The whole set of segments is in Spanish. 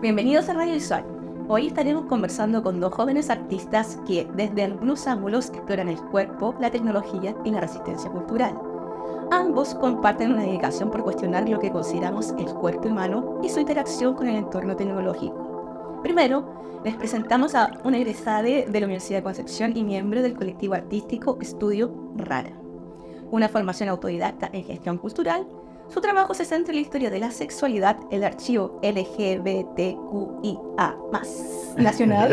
Bienvenidos a Radio Visual. Hoy estaremos conversando con dos jóvenes artistas que, desde algunos ángulos, exploran el cuerpo, la tecnología y la resistencia cultural. Ambos comparten una dedicación por cuestionar lo que consideramos el cuerpo humano y su interacción con el entorno tecnológico. Primero, les presentamos a una egresada de la Universidad de Concepción y miembro del colectivo artístico Estudio Rara. Una formación autodidacta en gestión cultural. Su trabajo se centra en la historia de la sexualidad, el archivo LGBTQIA+, nacional,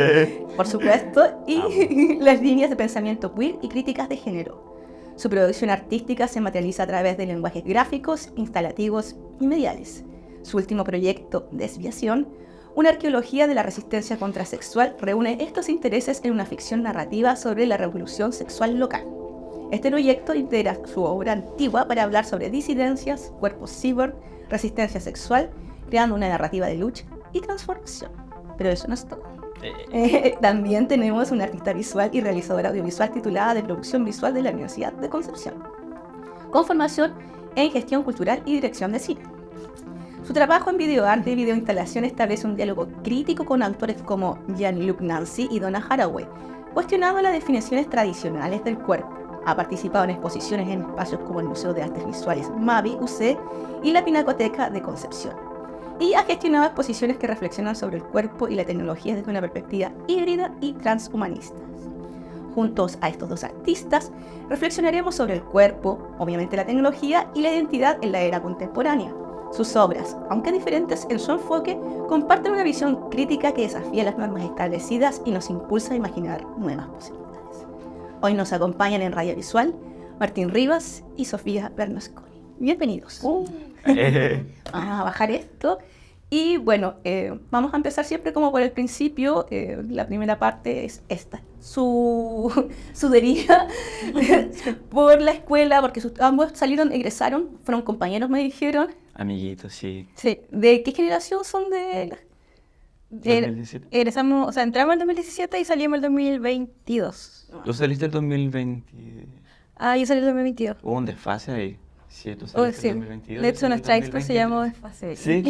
por supuesto, y las líneas de pensamiento queer y críticas de género. Su producción artística se materializa a través de lenguajes gráficos, instalativos y mediales. Su último proyecto, Desviación, una arqueología de la resistencia contrasexual, reúne estos intereses en una ficción narrativa sobre la revolución sexual local. Este proyecto integra su obra antigua para hablar sobre disidencias, cuerpos cyborg, resistencia sexual, creando una narrativa de lucha y transformación. Pero eso no es todo. También tenemos una artista visual y realizadora audiovisual titulada de Producción Visual de la Universidad de Concepción, con formación en gestión cultural y dirección de cine. Su trabajo en videoarte y videoinstalación establece un diálogo crítico con autores como Jean-Luc Nancy y Donna Haraway, cuestionando las definiciones tradicionales del cuerpo. Ha participado en exposiciones en espacios como el Museo de Artes Visuales Mavi UC y la Pinacoteca de Concepción. Y ha gestionado exposiciones que reflexionan sobre el cuerpo y la tecnología desde una perspectiva híbrida y transhumanista. Juntos a estos dos artistas, reflexionaremos sobre el cuerpo, obviamente la tecnología y la identidad en la era contemporánea. Sus obras, aunque diferentes en su enfoque, comparten una visión crítica que desafía las normas establecidas y nos impulsa a imaginar nuevas posibilidades. Hoy nos acompañan en Radio Visual Martín Rivas y Sofía Bernasconi. Bienvenidos. Vamos a bajar esto. Y bueno, vamos a empezar siempre como por el principio. La primera parte es esta. Su deriva por la escuela, porque ambos egresaron, fueron compañeros, me dijeron. Amiguitos, sí. Sí. ¿De qué generación son de...? 2017. Egresamos, o sea, entramos en el 2017 y salimos en el 2022. Tú saliste el 2020. Ah, yo salí en el 2022. Hubo un desfase ahí. Sí, tú saliste el 2022. De hecho, nuestra expo se llamó Desfase. Sí,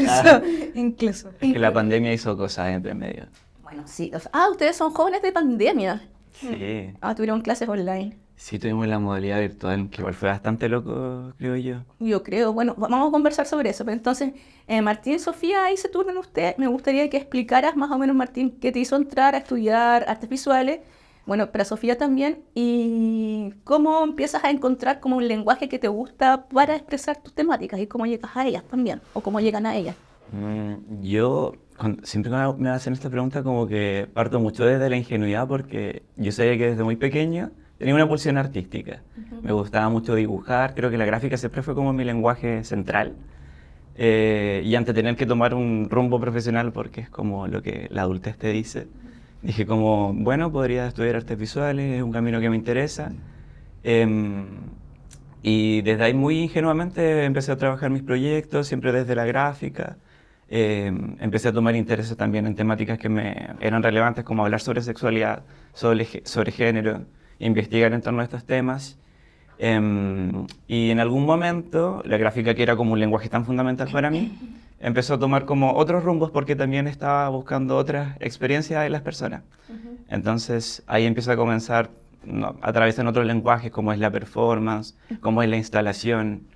Incluso. Es que la pandemia hizo cosas entre medio. Bueno, sí. Ustedes son jóvenes de pandemia. Sí. Tuvieron clases online. Sí, tuvimos la modalidad virtual, que igual fue bastante loco, creo yo. Yo creo. Bueno, vamos a conversar sobre eso. Pero entonces, Martín y Sofía, ahí se turnan ustedes. Me gustaría que explicaras más o menos, Martín, qué te hizo entrar a estudiar artes visuales. Bueno, para Sofía también. Y cómo empiezas a encontrar como un lenguaje que te gusta para expresar tus temáticas y cómo llegas a ellas también, o cómo llegan a ellas. Yo siempre que me hacen esta pregunta como que parto mucho desde la ingenuidad porque yo sabía que desde muy pequeño tenía una pulsión artística. Me gustaba mucho dibujar, creo que la gráfica siempre fue como mi lenguaje central. Y antes de tener que tomar un rumbo profesional, porque es como lo que la adultez te dice, dije como, bueno, podría estudiar artes visuales, es un camino que me interesa. Y desde ahí muy ingenuamente empecé a trabajar mis proyectos, siempre desde la gráfica. Empecé a tomar interés también en temáticas que me eran relevantes, como hablar sobre sexualidad, sobre género, investigar en torno a estos temas. Y en algún momento, la gráfica, que era como un lenguaje tan fundamental para mí, empezó a tomar como otros rumbos porque también estaba buscando otras experiencias de las personas. Entonces ahí empieza a comenzar a través de otros lenguajes, como es la performance, como es la instalación,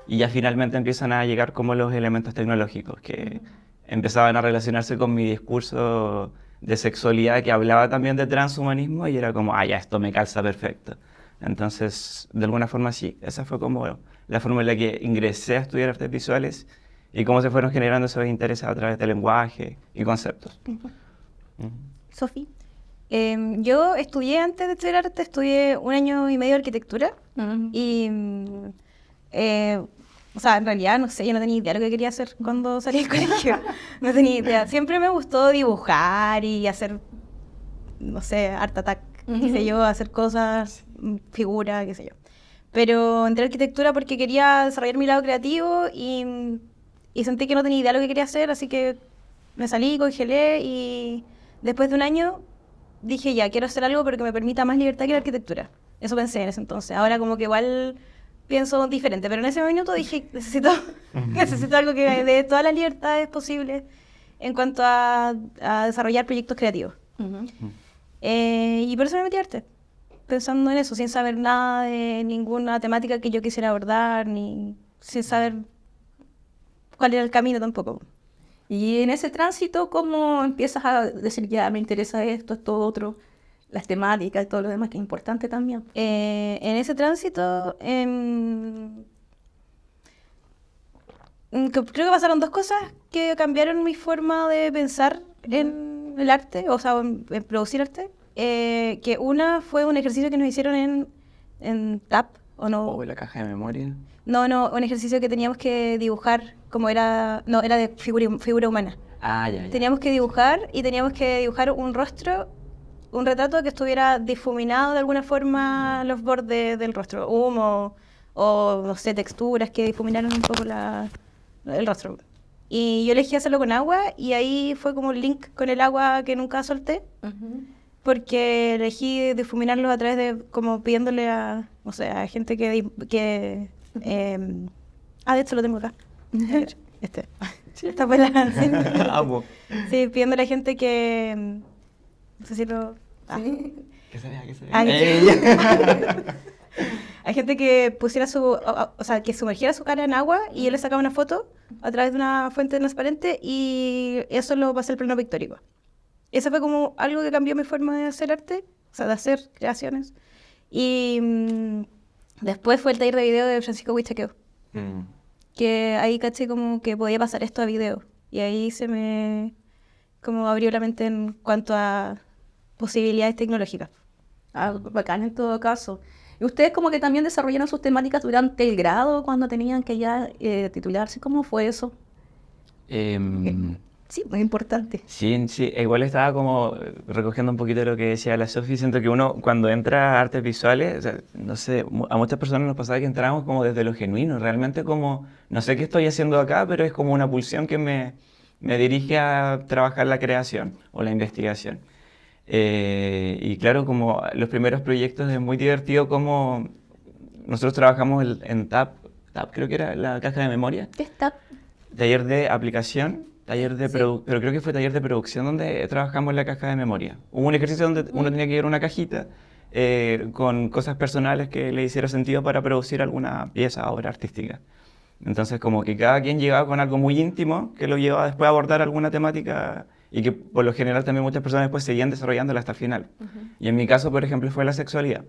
y ya finalmente empiezan a llegar como los elementos tecnológicos que empezaban a relacionarse con mi discurso de sexualidad, que hablaba también de transhumanismo, y era como, ya, esto me calza perfecto. Entonces, de alguna forma sí, esa fue como la forma en la que ingresé a estudiar artes visuales y cómo se fueron generando esos intereses a través del lenguaje y conceptos. Sofía. Yo estudié, antes de estudiar arte, estudié 1 año y medio de arquitectura. Y, o sea, en realidad, no sé, yo no tenía idea de lo que quería hacer cuando salí del colegio. No tenía idea. Siempre me gustó dibujar y hacer, no sé, art attack, qué sé yo, hacer cosas, figuras, qué sé yo. Pero entré a arquitectura porque quería desarrollar mi lado creativo y sentí que no tenía idea de lo que quería hacer, así que me salí, congelé y después de 1 año dije, ya, quiero hacer algo pero que me permita más libertad que la arquitectura. Eso pensé en ese entonces. Ahora como que igual pienso diferente, pero en ese minuto dije, necesito algo que me dé todas las libertades posibles en cuanto a desarrollar proyectos creativos. Y por eso me metí a arte, pensando en eso, sin saber nada de ninguna temática que yo quisiera abordar, ni sin saber cuál era el camino tampoco. Y en ese tránsito, ¿cómo empiezas a decir, ya me interesa esto otro, las temáticas y todo lo demás, que es importante también? En ese tránsito, creo que pasaron dos cosas que cambiaron mi forma de pensar en el arte, o sea, en producir arte. Que una fue un ejercicio que nos hicieron en TAP, ¿o no? O la caja de memoria. No, un ejercicio que teníamos que dibujar, era de figura humana. Ah, ya. Teníamos que dibujar y teníamos que dibujar un rostro, un retrato que estuviera difuminado de alguna forma los bordes del rostro, humo o, no sé, texturas que difuminaron un poco el rostro. Y yo elegí hacerlo con agua y ahí fue como un link con el agua que nunca solté. Porque elegí difuminarlo a través de, como pidiéndole a, no sé, a gente de hecho lo tengo acá. Esta fue la... Amo. Sí, pidiéndole a gente que, no sé si lo... ¿Qué se vea? Hay gente que pusiera o sea, que sumergiera su cara en agua y yo le sacaba una foto a través de una fuente transparente y eso lo pasé al plano pictórico. Eso fue como algo que cambió mi forma de hacer arte, o sea, de hacer creaciones. Y después fue el taller de video de Francisco Huichaqueo, que ahí caché como que podía pasar esto a video. Y ahí se me como abrió la mente en cuanto a posibilidades tecnológicas. Bacán en todo caso. ¿Y ustedes como que también desarrollaron sus temáticas durante el grado, cuando tenían que ya titularse? ¿Cómo fue eso? Sí, muy importante. Sí, igual estaba como recogiendo un poquito de lo que decía la Sofi. Siento que uno cuando entra a artes visuales, o sea, no sé, a muchas personas nos pasaba que entramos como desde lo genuino, realmente como, no sé qué estoy haciendo acá, pero es como una pulsión que me dirige a trabajar la creación o la investigación. Y claro, como los primeros proyectos es muy divertido como nosotros trabajamos en TAP creo que era la caja de memoria. ¿Qué es TAP? Taller de aplicación. Pero creo que fue taller de producción donde trabajamos la caja de memoria. Hubo un ejercicio donde uno tenía que llevar una cajita con cosas personales que le hiciera sentido para producir alguna pieza, obra artística. Entonces como que cada quien llegaba con algo muy íntimo que lo llevaba después a abordar alguna temática y que por lo general también muchas personas después seguían desarrollándola hasta el final. Y en mi caso, por ejemplo, fue la sexualidad.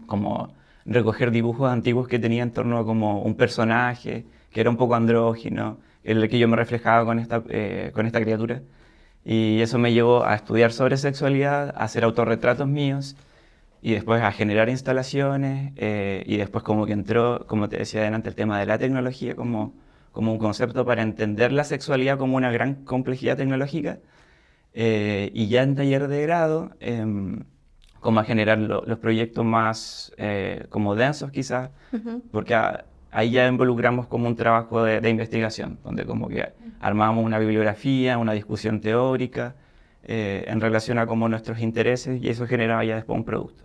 Como recoger dibujos antiguos que tenía en torno a como un personaje que era un poco andrógino, el que yo me reflejaba con esta criatura. Y eso me llevó a estudiar sobre sexualidad, a hacer autorretratos míos y después a generar instalaciones y después como que entró, como te decía adelante, el tema de la tecnología como un concepto para entender la sexualidad como una gran complejidad tecnológica. Y ya en taller de grado, como a generar los proyectos más como densos quizás, porque ahí ya involucramos como un trabajo de investigación, donde como que armábamos una bibliografía, una discusión teórica en relación a como nuestros intereses y eso generaba ya después un producto.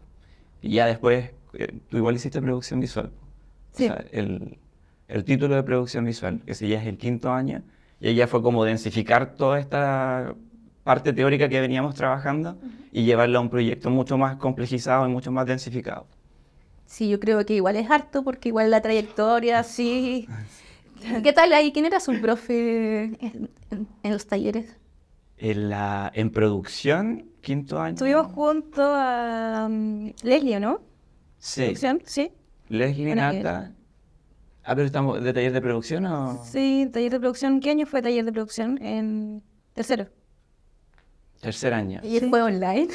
Y ya después, tú igual hiciste producción visual. Sí. O sea, el título de producción visual, que ese ya es el 5º año, y ahí ya fue como densificar toda esta parte teórica que veníamos trabajando y llevarlo a un proyecto mucho más complejizado y mucho más densificado. Sí, yo creo que igual es harto, porque igual la trayectoria, sí. ¿Qué tal ahí? ¿Quién era su profe en los talleres? En producción, 5º año. Estuvimos junto a Leslie, ¿no? Sí. ¿Producción? Sí. Leslie, Bueno, Nata. ¿Pero estamos de taller de producción o...? Sí, taller de producción. ¿Qué año fue taller de producción? En tercero. 3er año. ¿Y fue online?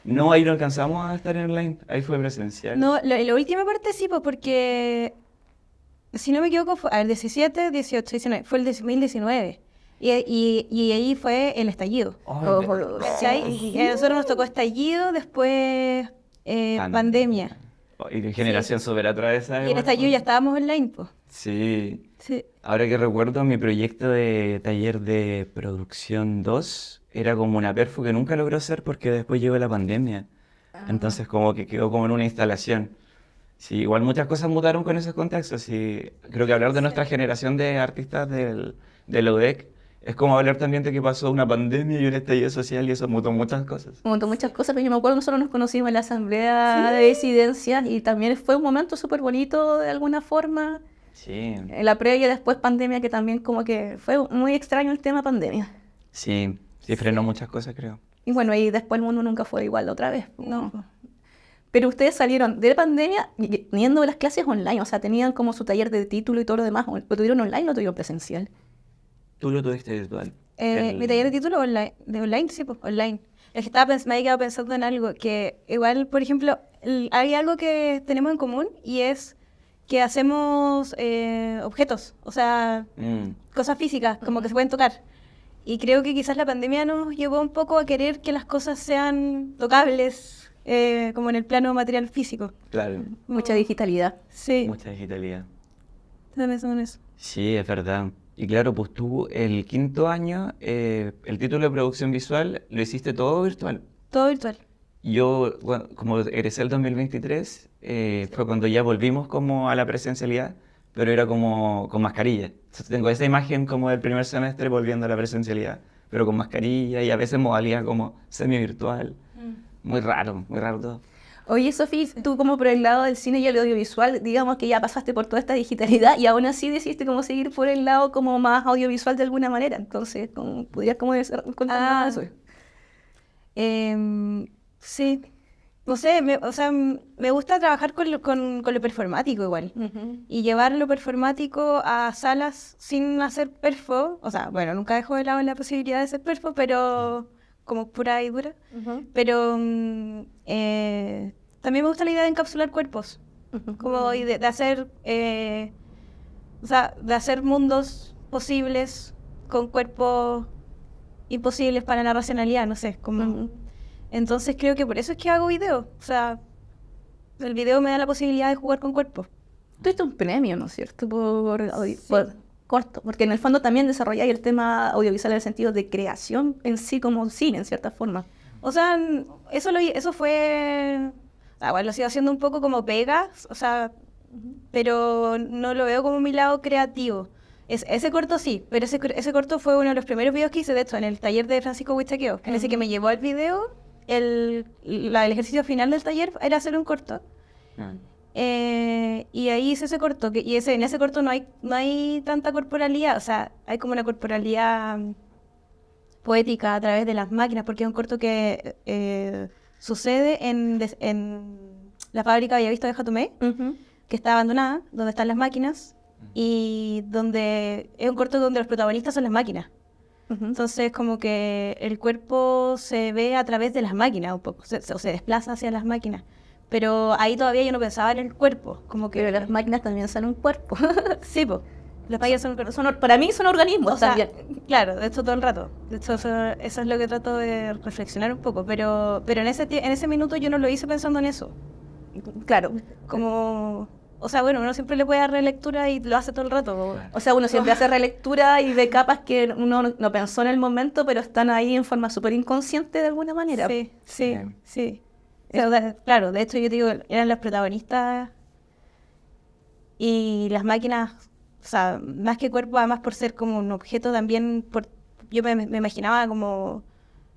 No, ahí no alcanzamos a estar en online, ahí fue presencial. No, la última parte sí, pues porque, si no me equivoco, fue, 17, 18, 19, fue el 2019. Y ahí fue el estallido. ¿Cachai? Y a nosotros nos tocó estallido, después pandemia. Y de generación súper atravesada. Y en estallido ya estábamos online, pues. Sí. Sí. Ahora que recuerdo, mi proyecto de taller de producción 2 era como una perfo que nunca logró ser porque después llegó la pandemia. Entonces como que quedó como en una instalación. Sí, igual muchas cosas mutaron con esos contextos. Y creo que hablar de nuestra generación de artistas de la UDEC es como hablar también de que pasó una pandemia y un estallido social y eso mutó muchas cosas. Un montón, muchas cosas, pero yo me acuerdo nosotros nos conocimos en la asamblea de disidencias y también fue un momento súper bonito de alguna forma. Sí, En la previa y después pandemia, que también como que fue muy extraño el tema pandemia. sí, frenó muchas cosas, creo. Y bueno, y después el mundo nunca fue igual otra vez. No. Pero ustedes salieron de pandemia teniendo las clases online, o sea, tenían como su taller de título y todo lo demás, ¿lo tuvieron online o lo tuvieron presencial? Tú lo tuviste virtual. Mi taller de título online, sí, pues, online. Es que me había quedado pensando en algo, que igual, por ejemplo, hay algo que tenemos en común y es que hacemos objetos, o sea, cosas físicas, como que se pueden tocar. Y creo que quizás la pandemia nos llevó un poco a querer que las cosas sean tocables, como en el plano material físico. Claro, Mucha digitalidad. Sí, mucha digitalidad. también pensando en eso. Sí, es verdad. Y claro, pues tú el quinto año, el título de producción visual lo hiciste todo virtual. Todo virtual. Yo, bueno, como egresé el 2023, fue cuando ya volvimos como a la presencialidad, pero era como con mascarilla. Entonces tengo esa imagen como del primer semestre volviendo a la presencialidad, pero con mascarilla y a veces modalidad como semi-virtual. Muy raro todo. Oye, Sofi, tú como por el lado del cine y el audiovisual, digamos que ya pasaste por toda esta digitalidad y aún así decidiste como seguir por el lado como más audiovisual de alguna manera. Entonces, ¿podrías como contarnos eso? Sí, no sé, me gusta trabajar con lo performático igual. Y llevar lo performático a salas sin hacer perfo, o sea, bueno, nunca dejo de lado la posibilidad de hacer perfo, pero como pura y dura. Pero también me gusta la idea de encapsular cuerpos, como y de hacer, o sea, de hacer mundos posibles con cuerpos imposibles para la racionalidad, no sé, como... Entonces creo que por eso es que hago video. O sea, el video me da la posibilidad de jugar con cuerpos. Tuviste un premio, ¿no es cierto? Por corto, porque en el fondo también desarrolláis el tema audiovisual en el sentido de creación en sí como cine, en cierta forma. O sea, eso fue... bueno, lo sigo haciendo un poco como pegas, o sea, pero no lo veo como mi lado creativo. Ese corto sí, pero ese corto fue uno de los primeros videos que hice, de hecho, en el taller de Francisco Huichaqueo. En ese que me llevó al video, el ejercicio final del taller era hacer un corto. Y ahí hice ese corto, en ese corto no hay tanta corporalidad, o sea, hay como una corporalidad poética a través de las máquinas, porque es un corto que sucede en la fábrica Bellavista de Jatumé, que está abandonada, donde están las máquinas, y donde es un corto donde los protagonistas son las máquinas. Entonces como que el cuerpo se ve a través de las máquinas un poco, o se desplaza hacia las máquinas. Pero ahí todavía yo no pensaba en el cuerpo, como que... Pero las máquinas también son un cuerpo. Sí, pues. Las máquinas Para mí son organismos, o sea, también. claro, de hecho todo el rato. De hecho eso es lo que trato de reflexionar un poco. Pero en ese minuto yo no lo hice pensando en eso. Claro. Como... O sea, bueno, uno siempre le puede dar relectura y lo hace todo el rato. O sea, uno siempre hace relectura y ve capas que uno no pensó en el momento, pero están ahí en forma súper inconsciente de alguna manera. Sí. O sea, claro, de hecho yo te digo, eran los protagonistas y las máquinas, o sea, más que cuerpo, además por ser como un objeto también, yo me imaginaba como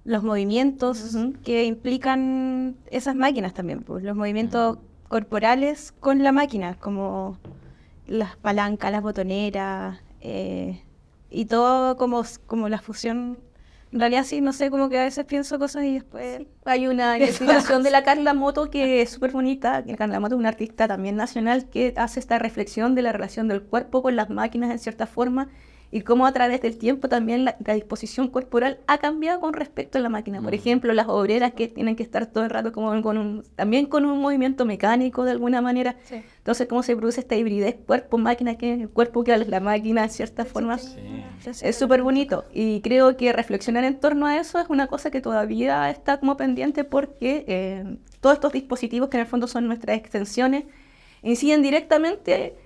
los movimientos que implican esas máquinas también, pues los movimientos corporales con la máquina, como las palancas, las botoneras, y todo como la fusión. En realidad sí, no sé, como que a veces pienso cosas y después... Sí. Hay una investigación de la Carla Moto que es súper bonita. Carla Moto es una artista también nacional que hace esta reflexión de la relación del cuerpo con las máquinas en cierta forma y cómo a través del tiempo también la disposición corporal ha cambiado con respecto a la máquina. Por ejemplo, las obreras que tienen que estar todo el rato como también con un movimiento mecánico de alguna manera. Sí. Entonces, cómo se produce esta hibridez cuerpo-máquina, que el cuerpo que la máquina en cierta forma. Sí. Es súper bonito. Y creo que reflexionar en torno a eso es una cosa que todavía está como pendiente porque todos estos dispositivos que en el fondo son nuestras extensiones inciden directamente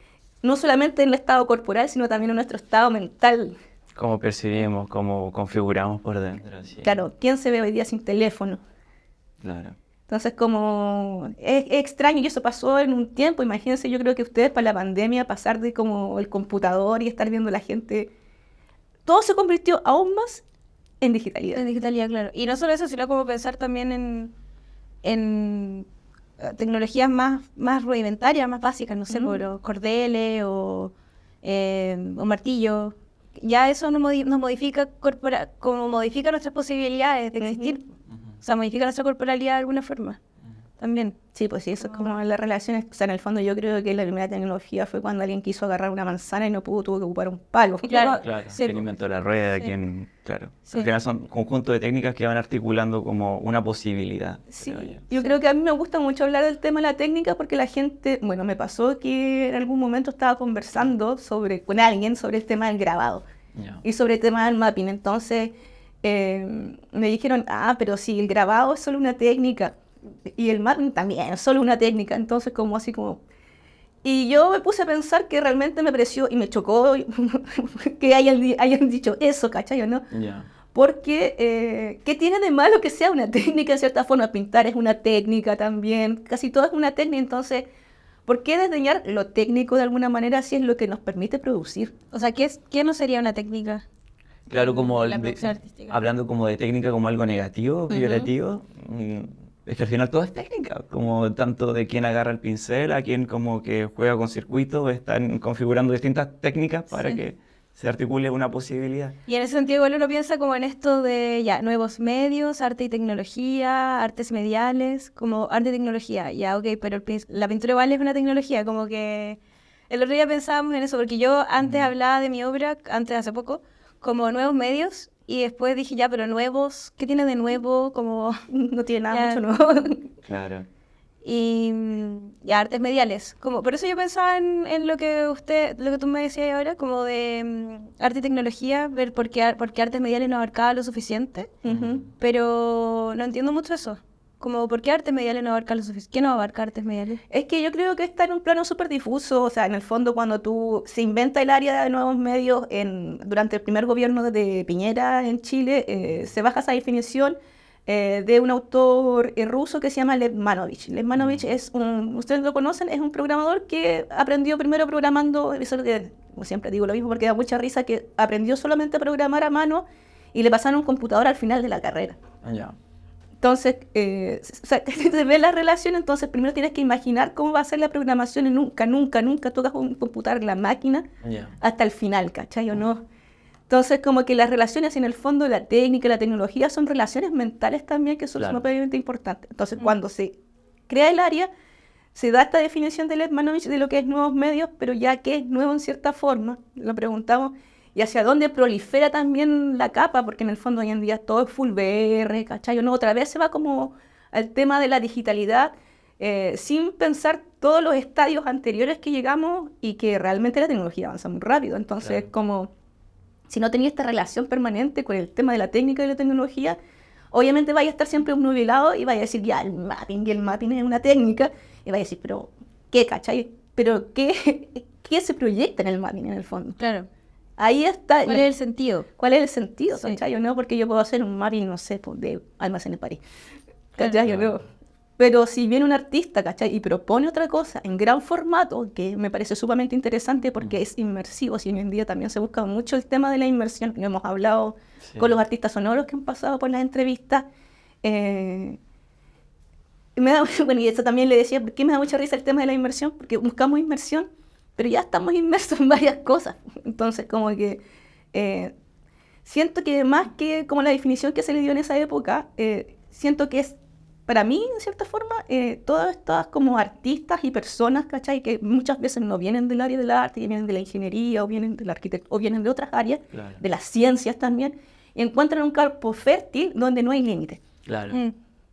no solamente en el estado corporal, sino también en nuestro estado mental. Cómo percibimos, cómo configuramos por dentro. Sí. Claro, ¿quién se ve hoy día sin teléfono? Claro. Entonces, como es extraño, y eso pasó en un tiempo. Imagínense, yo creo que ustedes para la pandemia pasar de como el computador y estar viendo a la gente todo se convirtió aún más en digitalidad. En digitalidad, claro. Y no solo eso, sino como pensar también en tecnologías más rudimentarias, más básicas, no sé, por los cordeles o un martillo. Ya eso nos modifica como modifica nuestras posibilidades de existir. O sea, modifica nuestra corporalidad de alguna forma. También. Sí, pues sí, eso es como las relaciones. O sea, en el fondo yo creo que la primera tecnología fue cuando alguien quiso agarrar una manzana y no pudo, tuvo que ocupar un palo. Claro. Claro, quien inventó la rueda, claro. Sí. Al final son conjuntos de técnicas que van articulando como una posibilidad. Sí, creo yo creo que a mí me gusta mucho hablar del tema de la técnica porque la gente, bueno, me pasó que en algún momento estaba conversando con alguien sobre el tema del grabado Ya. y sobre el tema del mapping. Entonces me dijeron, pero si el grabado es solo una técnica y el mapping también es solo una técnica, entonces como así como... Y yo me puse a pensar que realmente me pareció y me chocó que hayan dicho eso, ¿cachai o no? Ya. Porque, ¿qué tiene de malo que sea una técnica en cierta forma? Pintar es una técnica también, casi todo es una técnica, entonces, ¿por qué desdeñar lo técnico de alguna manera si es lo que nos permite producir? O sea, ¿qué no sería una técnica? Claro, como La producción artística. hablando como de técnica como algo negativo, peyorativo, es que al final todo es técnica, como tanto de quien agarra el pincel a quien como que juega con circuitos, están configurando distintas técnicas para que se articule una posibilidad. Y en ese sentido igual uno piensa como en esto de ya nuevos medios, arte y tecnología, artes mediales, como arte y tecnología, ya ok, pero la pintura igual es una tecnología, como que el otro día pensábamos en eso, porque yo antes hablaba de mi obra, hace poco, como nuevos medios, y después dije ya, pero nuevos, ¿qué tiene de nuevo? Como No tiene nada Ya. mucho nuevo. Claro. y artes mediales. Como, por eso yo pensaba en lo que tú me decías ahora, como de arte y tecnología, ver por qué artes mediales no abarcaba lo suficiente, pero no entiendo mucho eso. Como, ¿por qué artes mediales no abarca lo suficiente? ¿Qué no abarca artes mediales? Es que yo creo que está en un plano súper difuso, o sea, en el fondo cuando se inventa el área de nuevos medios durante el primer gobierno de Piñera en Chile, se baja esa definición de un autor ruso que se llama Lev Manovich. Lev Manovich ustedes lo conocen, es un programador que aprendió primero programando, eso es lo que, como siempre digo lo mismo porque da mucha risa, que aprendió solamente a programar a mano y le pasaron un computador al final de la carrera. Ya. Entonces, o sea, se ve la relación, entonces primero tienes que imaginar cómo va a ser la programación y nunca tocas un computador en la máquina Ya. hasta el final, ¿cachai o no? Entonces, como que las relaciones en el fondo, la técnica y la tecnología son relaciones mentales también que son Claro. sumamente importantes. Entonces, cuando se crea el área, se da esta definición de Lev Manovich de lo que es nuevos medios, pero ya que es nuevo en cierta forma, lo preguntamos, y hacia dónde prolifera también la capa, porque en el fondo hoy en día todo es full VR, ¿cachai? O no, otra vez se va como al tema de la digitalidad, sin pensar todos los estadios anteriores que llegamos y que realmente la tecnología avanza muy rápido. Entonces, Claro. como si no tenía esta relación permanente con el tema de la técnica y la tecnología, obviamente vaya a estar siempre nubilado y vaya a decir, ya, el mapping es una técnica, y vaya a decir, pero, ¿qué, cachai? Pero, ¿qué se proyecta en el mapping en el fondo? Claro. Ahí está. ¿Cuál es el sentido? ¿Cuál es el sentido, Sí. cachai? ¿O no? Porque yo puedo hacer un mapping, no sé, pues, de Almacenes París, Claro. ¿cachai? ¿O no? Pero si viene un artista, ¿cachai? Y propone otra cosa en gran formato, que me parece sumamente interesante porque es inmersivo, si hoy en día también se busca mucho el tema de la inmersión, lo hemos hablado con los artistas sonoros que han pasado por las entrevistas. Bueno, y eso también le decía, ¿por qué me da mucha risa el tema de la inmersión? Porque buscamos inmersión, pero ya estamos inmersos en varias cosas. Entonces, como que siento que más que como la definición que se le dio en esa época, siento que es, para mí, en cierta forma, todas estas como artistas y personas, ¿cachai? Que muchas veces no vienen del área del arte, que vienen de la ingeniería, o vienen de la arquitectura, o vienen de otras áreas, Claro. de las ciencias también, y encuentran un campo fértil donde no hay límite. Claro. Mm.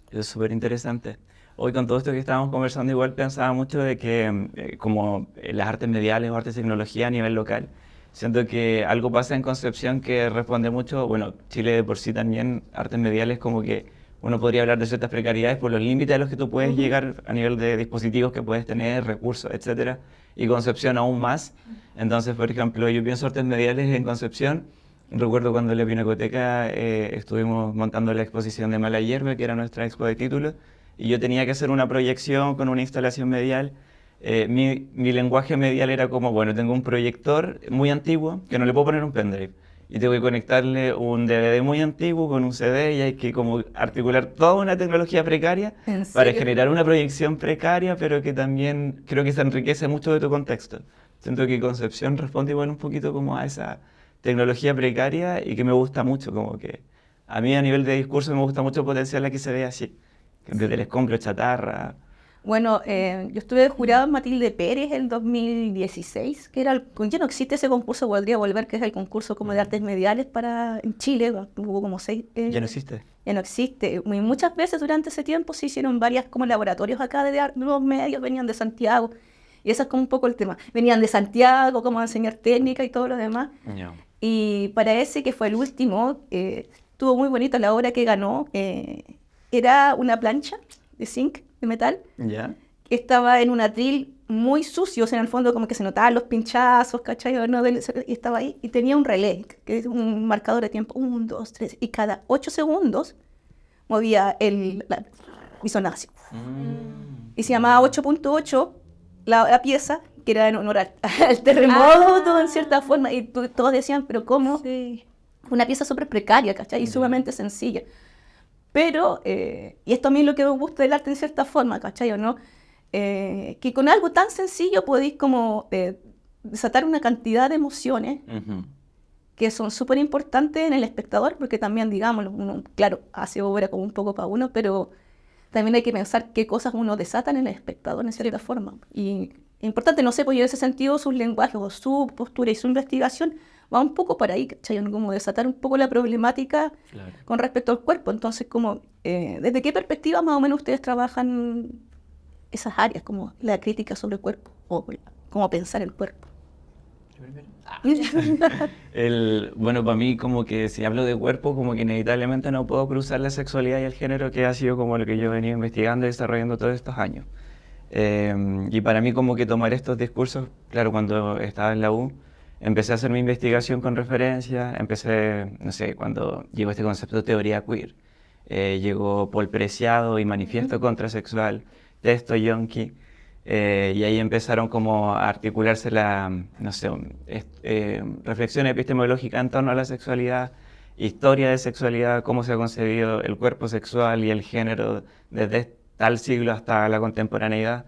Eso es súper interesante. Hoy con todo esto que estábamos conversando igual pensaba mucho de que como las artes mediales o artes de tecnología a nivel local, siento que algo pasa en Concepción que responde mucho, bueno, Chile de por sí también, artes mediales como que uno podría hablar de ciertas precariedades por los límites a los que tú puedes llegar a nivel de dispositivos que puedes tener, recursos, etcétera, y Concepción aún más. Entonces, por ejemplo, yo pienso artes mediales en Concepción. Recuerdo cuando en la Pinacoteca estuvimos montando la exposición de Mala Hierba, que era nuestra expo de títulos, y yo tenía que hacer una proyección con una instalación medial. Mi lenguaje medial era como, bueno, tengo un proyector muy antiguo que no le puedo poner un pendrive. y tengo que conectarle un DVD muy antiguo con un CD y hay que como articular toda una tecnología precaria ¿En para serio? generar una proyección precaria, pero que también creo que se enriquece mucho de tu contexto. Siento que Concepción responde igual un poquito como a esa tecnología precaria y que me gusta mucho, como que a mí a nivel de discurso me gusta mucho potenciar la que se ve así, desde el escombro, chatarra. Bueno, yo estuve de jurado en Matilde Pérez en 2016, que era ya no existe ese concurso, podría volver, que es el concurso como de artes mediales para en Chile, hubo como 6. ¿Ya no existe? Ya no existe. Y muchas veces durante ese tiempo se hicieron varias como laboratorios acá de nuevos medios, venían de Santiago, y ese es como un poco el tema. Venían de Santiago, como a enseñar técnica y todo lo demás. No. Y para ese, que fue el último, estuvo muy bonito la obra que ganó. Era una plancha de zinc, de metal, ¿Ya? que estaba en un atril muy sucio, o sea, en el fondo como que se notaban los pinchazos, ¿cachai? ¿No? Y estaba ahí, y tenía un relé, que es un marcador de tiempo, 1, 2, 3, y cada 8 segundos movía y sonaba así. Y se llamaba 8.8 la pieza, que era en honor al terremoto, en cierta forma, y todos decían, pero ¿cómo? Sí. Una pieza súper precaria, ¿cachai? Y sumamente sencilla. Pero, y esto a mí es lo que me gusta del arte en cierta forma, ¿cachai? ¿O no? Que con algo tan sencillo podéis como desatar una cantidad de emociones Ujú. que son súper importantes en el espectador, porque también, digamos, uno, claro, hace obra como un poco para uno, pero también hay que pensar qué cosas uno desata en el espectador, en cierta forma. Y es importante, no sé, pues yo en ese sentido sus lenguajes o su postura y su investigación va un poco por ahí, ¿cachai? Como desatar un poco la problemática Claro. con respecto al cuerpo. Entonces, como, ¿desde qué perspectiva más o menos ustedes trabajan esas áreas, como la crítica sobre el cuerpo o cómo pensar el cuerpo? Bueno, para mí como que si hablo de cuerpo, como que inevitablemente no puedo cruzar la sexualidad y el género, que ha sido como lo que yo he venido investigando y desarrollando todos estos años. Y para mí como que tomar estos discursos, claro, cuando estaba en la U, empecé a hacer mi investigación con referencia, empecé, no sé, cuando llegó este concepto de teoría queer, llegó Paul Preciado y Manifiesto Contrasexual, Texto Yonki, y ahí empezaron como a articularse no sé, reflexión epistemológica en torno a la sexualidad, historia de sexualidad, cómo se ha concebido el cuerpo sexual y el género desde tal siglo hasta la contemporaneidad,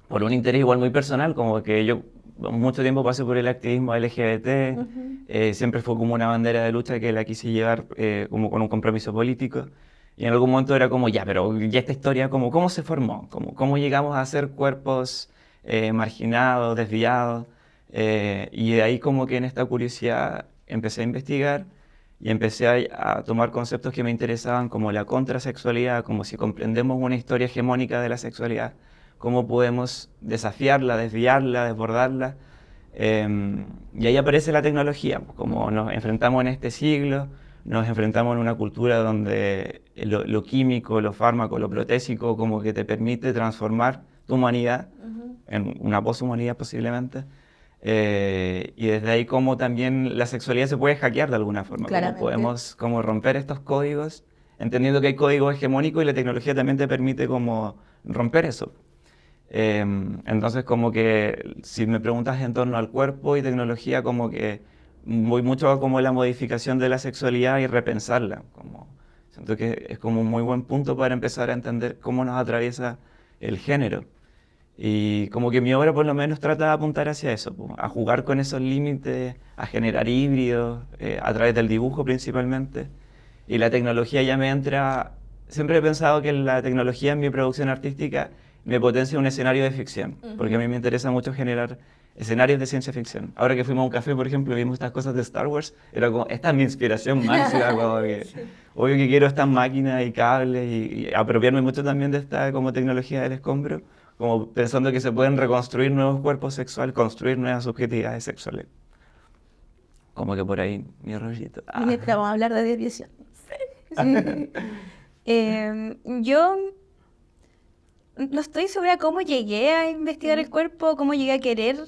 por un interés igual muy personal, como que yo mucho tiempo pasé por el activismo LGBT, siempre fue como una bandera de lucha que la quise llevar como con un compromiso político. Y en algún momento era como, ya, pero ya esta historia, como, ¿cómo se formó? ¿Cómo llegamos a ser cuerpos marginados, desviados? Y de ahí como que en esta curiosidad empecé a investigar y empecé a tomar conceptos que me interesaban como la contrasexualidad, como si comprendemos una historia hegemónica de la sexualidad, cómo podemos desafiarla, desviarla, desbordarla. Y ahí aparece la tecnología, como nos enfrentamos en este siglo, nos enfrentamos en una cultura donde lo químico, lo fármaco, lo protésico, como que te permite transformar tu humanidad en una poshumanidad posiblemente. Y desde ahí como también la sexualidad se puede hackear de alguna forma, como Claramente. podemos como romper estos códigos, entendiendo que hay códigos hegemónicos y la tecnología también te permite como romper eso. Entonces como que si me preguntas en torno al cuerpo y tecnología, como que voy mucho a como la modificación de la sexualidad y repensarla. Siento que es como un muy buen punto para empezar a entender cómo nos atraviesa el género. Y como que mi obra por lo menos trata de apuntar hacia eso, a jugar con esos límites, a generar híbridos, a través del dibujo principalmente. Y la tecnología ya me entra... Siempre he pensado que la tecnología en mi producción artística me potencia un escenario de ficción, porque a mí me interesa mucho generar escenarios de ciencia ficción. Ahora que fuimos a un café, por ejemplo, y vimos estas cosas de Star Wars, era como, esta es mi inspiración máxima, como que, obvio que quiero estas máquinas y cables y apropiarme mucho también de esta como tecnología del escombro, como pensando que se pueden reconstruir nuevos cuerpos sexuales, construir nuevas subjetividades sexuales. Como que por ahí mi rollito. Mientras vamos a hablar de desviación. Yo no estoy segura cómo llegué a investigar el cuerpo, cómo llegué a querer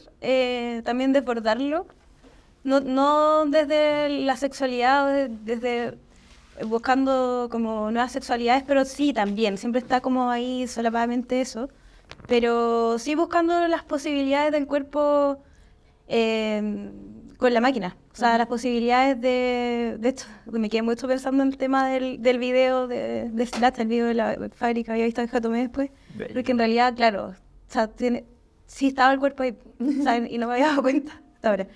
también desbordarlo. No desde la sexualidad, desde buscando como nuevas sexualidades, pero sí también, siempre está como ahí solapadamente eso. Pero sí buscando las posibilidades del cuerpo con la máquina. O sea, las posibilidades de esto. Me quedé mucho pensando en el tema del video de Slash, el video de la fábrica, había visto que tomé después. Bello. Porque en realidad, claro, o sea, sí estaba el cuerpo ahí, ¿saben? Y no me había dado cuenta hasta ahora.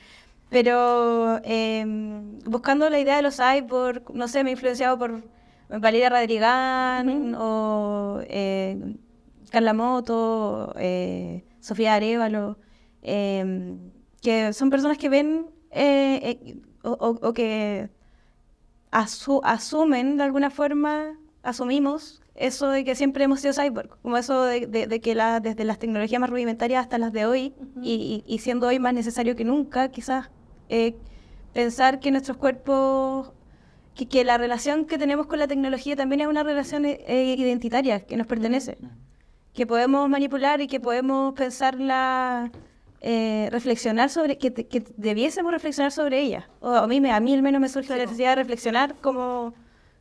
Pero buscando la idea de los cyborg, no sé, me he influenciado por Valeria Radrigán o Carla Moto, Sofía Arévalo, que son personas que ven o que asumen de alguna forma, asumimos eso de que siempre hemos sido cyborg, como eso de que desde las tecnologías más rudimentarias hasta las de hoy, y siendo hoy más necesario que nunca, quizás, pensar que nuestros cuerpos, que la relación que tenemos con la tecnología también es una relación identitaria, que nos pertenece, que podemos manipular y que podemos pensarla, reflexionar sobre, que debiésemos reflexionar sobre ella. O a mí al menos me surge la necesidad de reflexionar como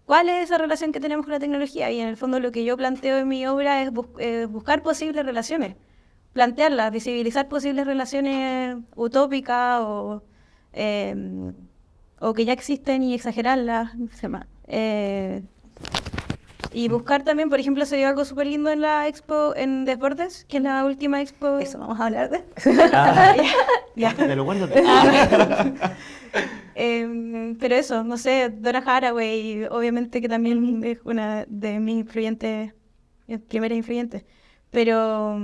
cuál es esa relación que tenemos con la tecnología, y en el fondo lo que yo planteo en mi obra es buscar posibles relaciones, plantearlas, visibilizar posibles relaciones utópicas o que ya existen y exagerarlas. Y buscar también, por ejemplo, se dio algo súper lindo en la expo en Desbordes, que es la última expo. Eso vamos a hablar de. Te lo guardo. Pero eso, no sé, Donna Haraway, obviamente que también es una de mis primeras influyentes. Pero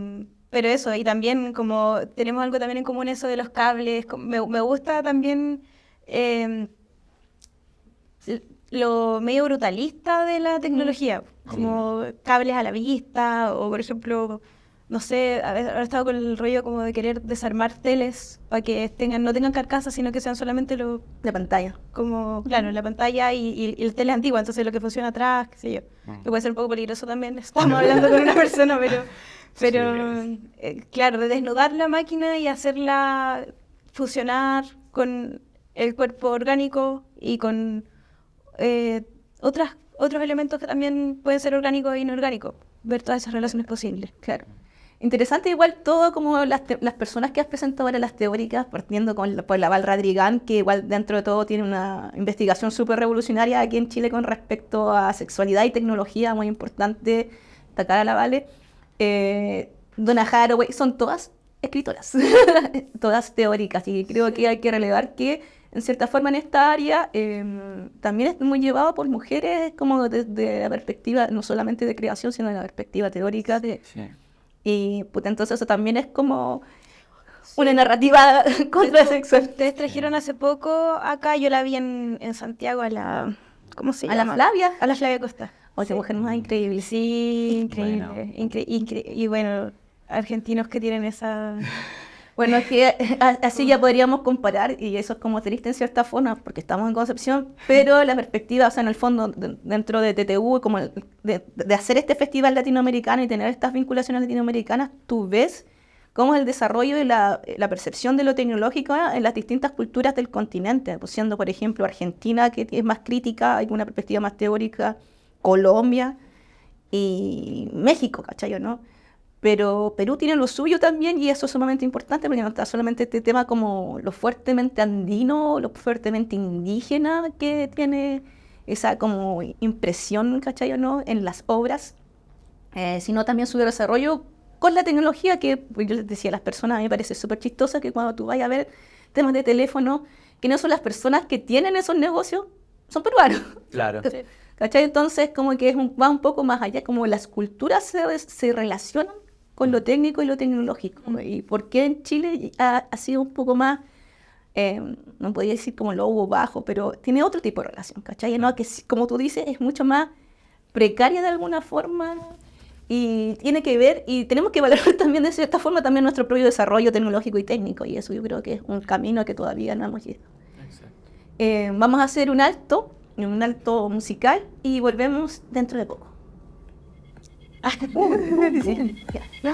eso, y también como tenemos algo también en común, eso de los cables. Me gusta también lo medio brutalista de la tecnología, como cables a la vista, o por ejemplo, no sé, ahora he estado con el rollo como de querer desarmar teles para que no tengan carcasas, sino que sean solamente La pantalla. como, claro, la pantalla y el tele antigua, entonces lo que funciona atrás, qué sé yo. Que puede ser un poco peligroso también, estamos hablando con una persona, pero claro, de desnudar la máquina y hacerla fusionar con el cuerpo orgánico y con otros elementos que también pueden ser orgánicos e inorgánicos, ver todas esas relaciones posibles. Claro. Interesante igual todo como las personas que has presentado ahora, las teóricas, partiendo por la Val Radrigán, que igual dentro de todo tiene una investigación súper revolucionaria aquí en Chile con respecto a sexualidad y tecnología, muy importante, destacar a la Vale. Donna Haraway, son todas escritoras, todas teóricas, y creo que hay que relevar que en cierta forma en esta área también es muy llevado por mujeres como desde la perspectiva no solamente de creación, sino de la perspectiva teórica y pues, entonces eso también es como una narrativa contrasexual. Ustedes trajeron hace poco acá, yo la vi en Santiago ¿cómo se llama? A la Flavia. A la Flavia Costa. Oye, mujer más increíble. Sí, increíble. Bueno. Y bueno, argentinos que tienen esa... Bueno, es que así ya podríamos comparar, y eso es como triste en cierta forma, porque estamos en Concepción, pero la perspectiva, o sea, en el fondo, dentro de TTU, como de hacer este festival latinoamericano y tener estas vinculaciones latinoamericanas, tú ves cómo es el desarrollo y la percepción de lo tecnológico en las distintas culturas del continente, pues siendo, por ejemplo, Argentina, que es más crítica, hay una perspectiva más teórica, Colombia y México, ¿cachai? ¿No? Pero Perú tiene lo suyo también, y eso es sumamente importante porque no está solamente este tema como lo fuertemente andino, lo fuertemente indígena que tiene esa como impresión, ¿cachai? ¿No? En las obras, sino también su desarrollo con la tecnología, que pues, yo les decía a las personas, a mí me parece súper chistosa que cuando tú vayas a ver temas de teléfono, que no son las personas que tienen esos negocios, son peruanos. Claro. Sí. ¿Cachai? Entonces como que va un poco más allá, como las culturas se relacionan con lo técnico y lo tecnológico. ¿Y por qué en Chile ha sido un poco más, no podría decir como lobo bajo, pero tiene otro tipo de relación, ¿cachai? ¿No? Que como tú dices, es mucho más precaria de alguna forma y tiene que ver, y tenemos que valorar también de cierta forma también nuestro propio desarrollo tecnológico y técnico, y eso yo creo que es un camino que todavía no hemos ido. Vamos a hacer un alto musical y volvemos dentro de poco. Ya.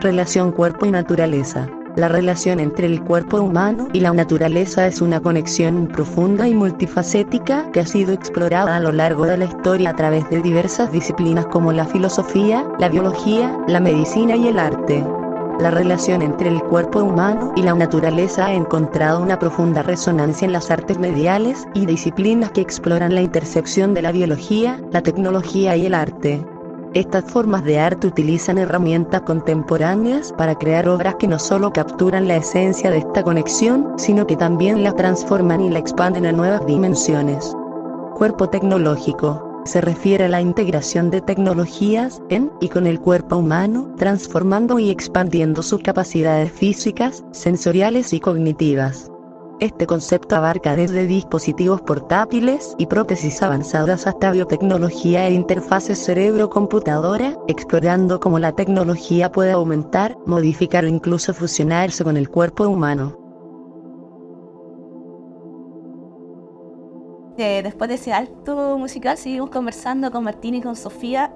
Relación cuerpo y naturaleza. La relación entre el cuerpo humano y la naturaleza es una conexión profunda y multifacética que ha sido explorada a lo largo de la historia a través de diversas disciplinas como la filosofía, la biología, la medicina y el arte. La relación entre el cuerpo humano y la naturaleza ha encontrado una profunda resonancia en las artes mediales y disciplinas que exploran la intersección de la biología, la tecnología y el arte. Estas formas de arte utilizan herramientas contemporáneas para crear obras que no solo capturan la esencia de esta conexión, sino que también la transforman y la expanden a nuevas dimensiones. Cuerpo tecnológico. Se refiere a la integración de tecnologías en y con el cuerpo humano, transformando y expandiendo sus capacidades físicas, sensoriales y cognitivas. Este concepto abarca desde dispositivos portátiles y prótesis avanzadas hasta biotecnología e interfaces cerebro-computadora, explorando cómo la tecnología puede aumentar, modificar o incluso fusionarse con el cuerpo humano. Después de ese alto musical seguimos conversando con Martín y con Sofía,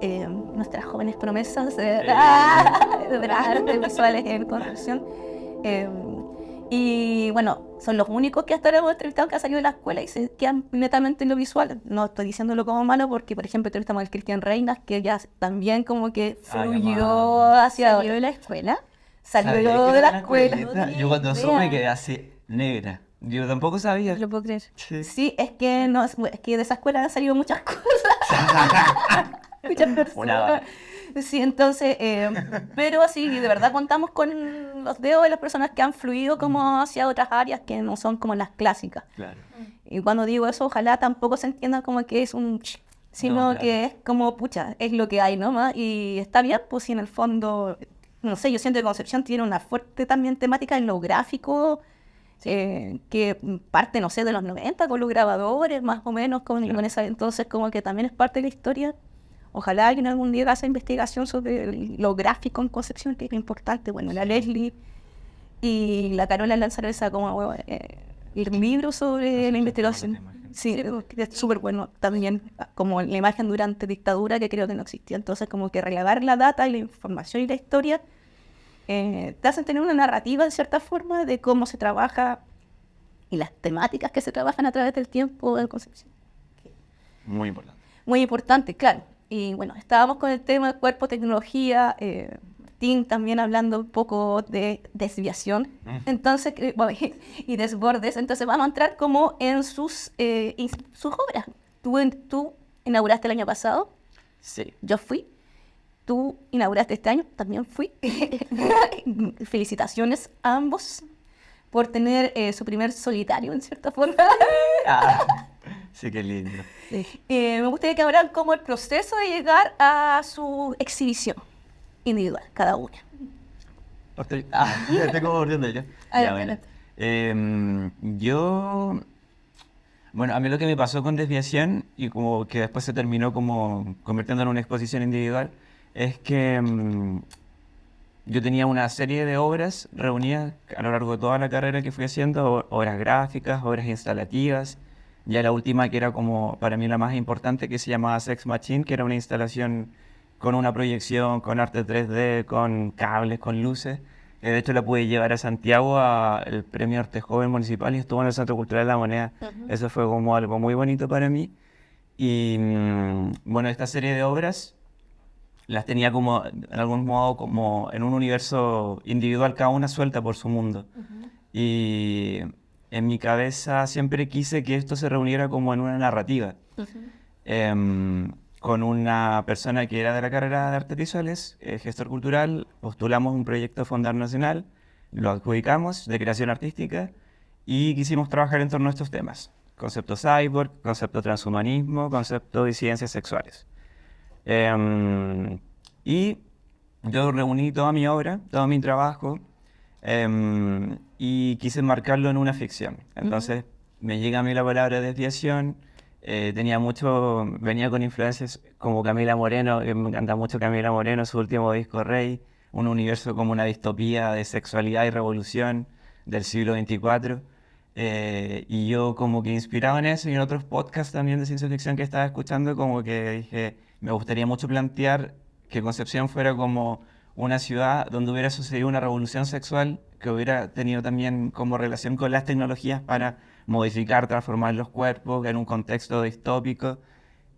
nuestras jóvenes promesas de las artes visuales en construcción. Y bueno, son los únicos que hasta ahora hemos entrevistado que han salido de la escuela y se quedan netamente en lo visual. No estoy diciéndolo como malo porque, por ejemplo, entrevistamos al Cristian Reinas, que ya también como que fluyó hacia... ¿Salió de la escuela? Salió de la escuela. Yo cuando supe quedé así negra. Yo tampoco sabía. No lo puedo creer. Sí, es que de esa escuela han salido muchas cosas. Muchas personas. Sí, entonces, pero así, de verdad contamos con los dedos de las personas que han fluido como hacia otras áreas que no son como las clásicas. Claro. Y cuando digo eso, ojalá tampoco se entienda como que es un sino No, claro. que es como, pucha, es lo que hay nomás. Y está bien, pues si en el fondo, no sé, yo siento que Concepción tiene una fuerte también temática en lo gráfico, que parte, no sé, de los 90 con los grabadores, más o menos, con esa, entonces como que también es parte de la historia. Ojalá alguien algún día haga investigación sobre lo gráfico en Concepción, que es importante. Bueno, la Leslie y la Carola lanzaron esa como el libro sobre la investigación. Sí, que es súper bueno también, como la imagen durante dictadura, que creo que no existía. Entonces, como que relevar la data y la información y la historia te hacen tener una narrativa, de cierta forma, de cómo se trabaja y las temáticas que se trabajan a través del tiempo en Concepción. Muy importante. Muy importante, claro. Y bueno, estábamos con el tema de cuerpo, tecnología, Martín también hablando un poco de desviación, entonces, bueno, y desbordes. Entonces vamos a entrar como en sus obras. Tú inauguraste el año pasado, Sí. yo fui. Tú inauguraste este año, también fui. Felicitaciones a ambos por tener su primer solitario, en cierta forma. Sí, qué lindo. Me gustaría que hablaran como el proceso de llegar a su exhibición individual, cada una. Tengo orden de yo. Ya, bueno. Yo... Bueno, a mí lo que me pasó con desviación y como que después se terminó como convirtiendo en una exposición individual es que yo tenía una serie de obras reunidas a lo largo de toda la carrera que fui haciendo, obras gráficas, obras instalativas, ya la última que era como para mí la más importante que se llamaba Sex Machine, que era una instalación con una proyección, con arte 3D, con cables, con luces. De hecho la pude llevar a Santiago al Premio Arte Joven Municipal y estuvo en el Centro Cultural de la Moneda. Eso fue como algo muy bonito para mí. Y bueno, esta serie de obras las tenía como, en algún modo, como en un universo individual, cada una suelta por su mundo. Y en mi cabeza siempre quise que esto se reuniera como en una narrativa. Con una persona que era de la carrera de artes visuales, gestor cultural, postulamos un proyecto Fondar Nacional, lo adjudicamos de creación artística y quisimos trabajar en torno a estos temas. Concepto cyborg, concepto transhumanismo, concepto disidencias sexuales. Y yo reuní toda mi obra, todo mi trabajo, y quise enmarcarlo en una ficción. Entonces me llega a mí la palabra desviación. Venía con influencias como Camila Moreno, que me encanta mucho Camila Moreno, su último disco Rey, un universo como una distopía de sexualidad y revolución del siglo XXIV. Y yo como que inspirado en eso y en otros podcasts también de ciencia ficción que estaba escuchando, como que dije, me gustaría mucho plantear que Concepción fuera como una ciudad donde hubiera sucedido una revolución sexual que hubiera tenido también como relación con las tecnologías para modificar, transformar los cuerpos en un contexto distópico.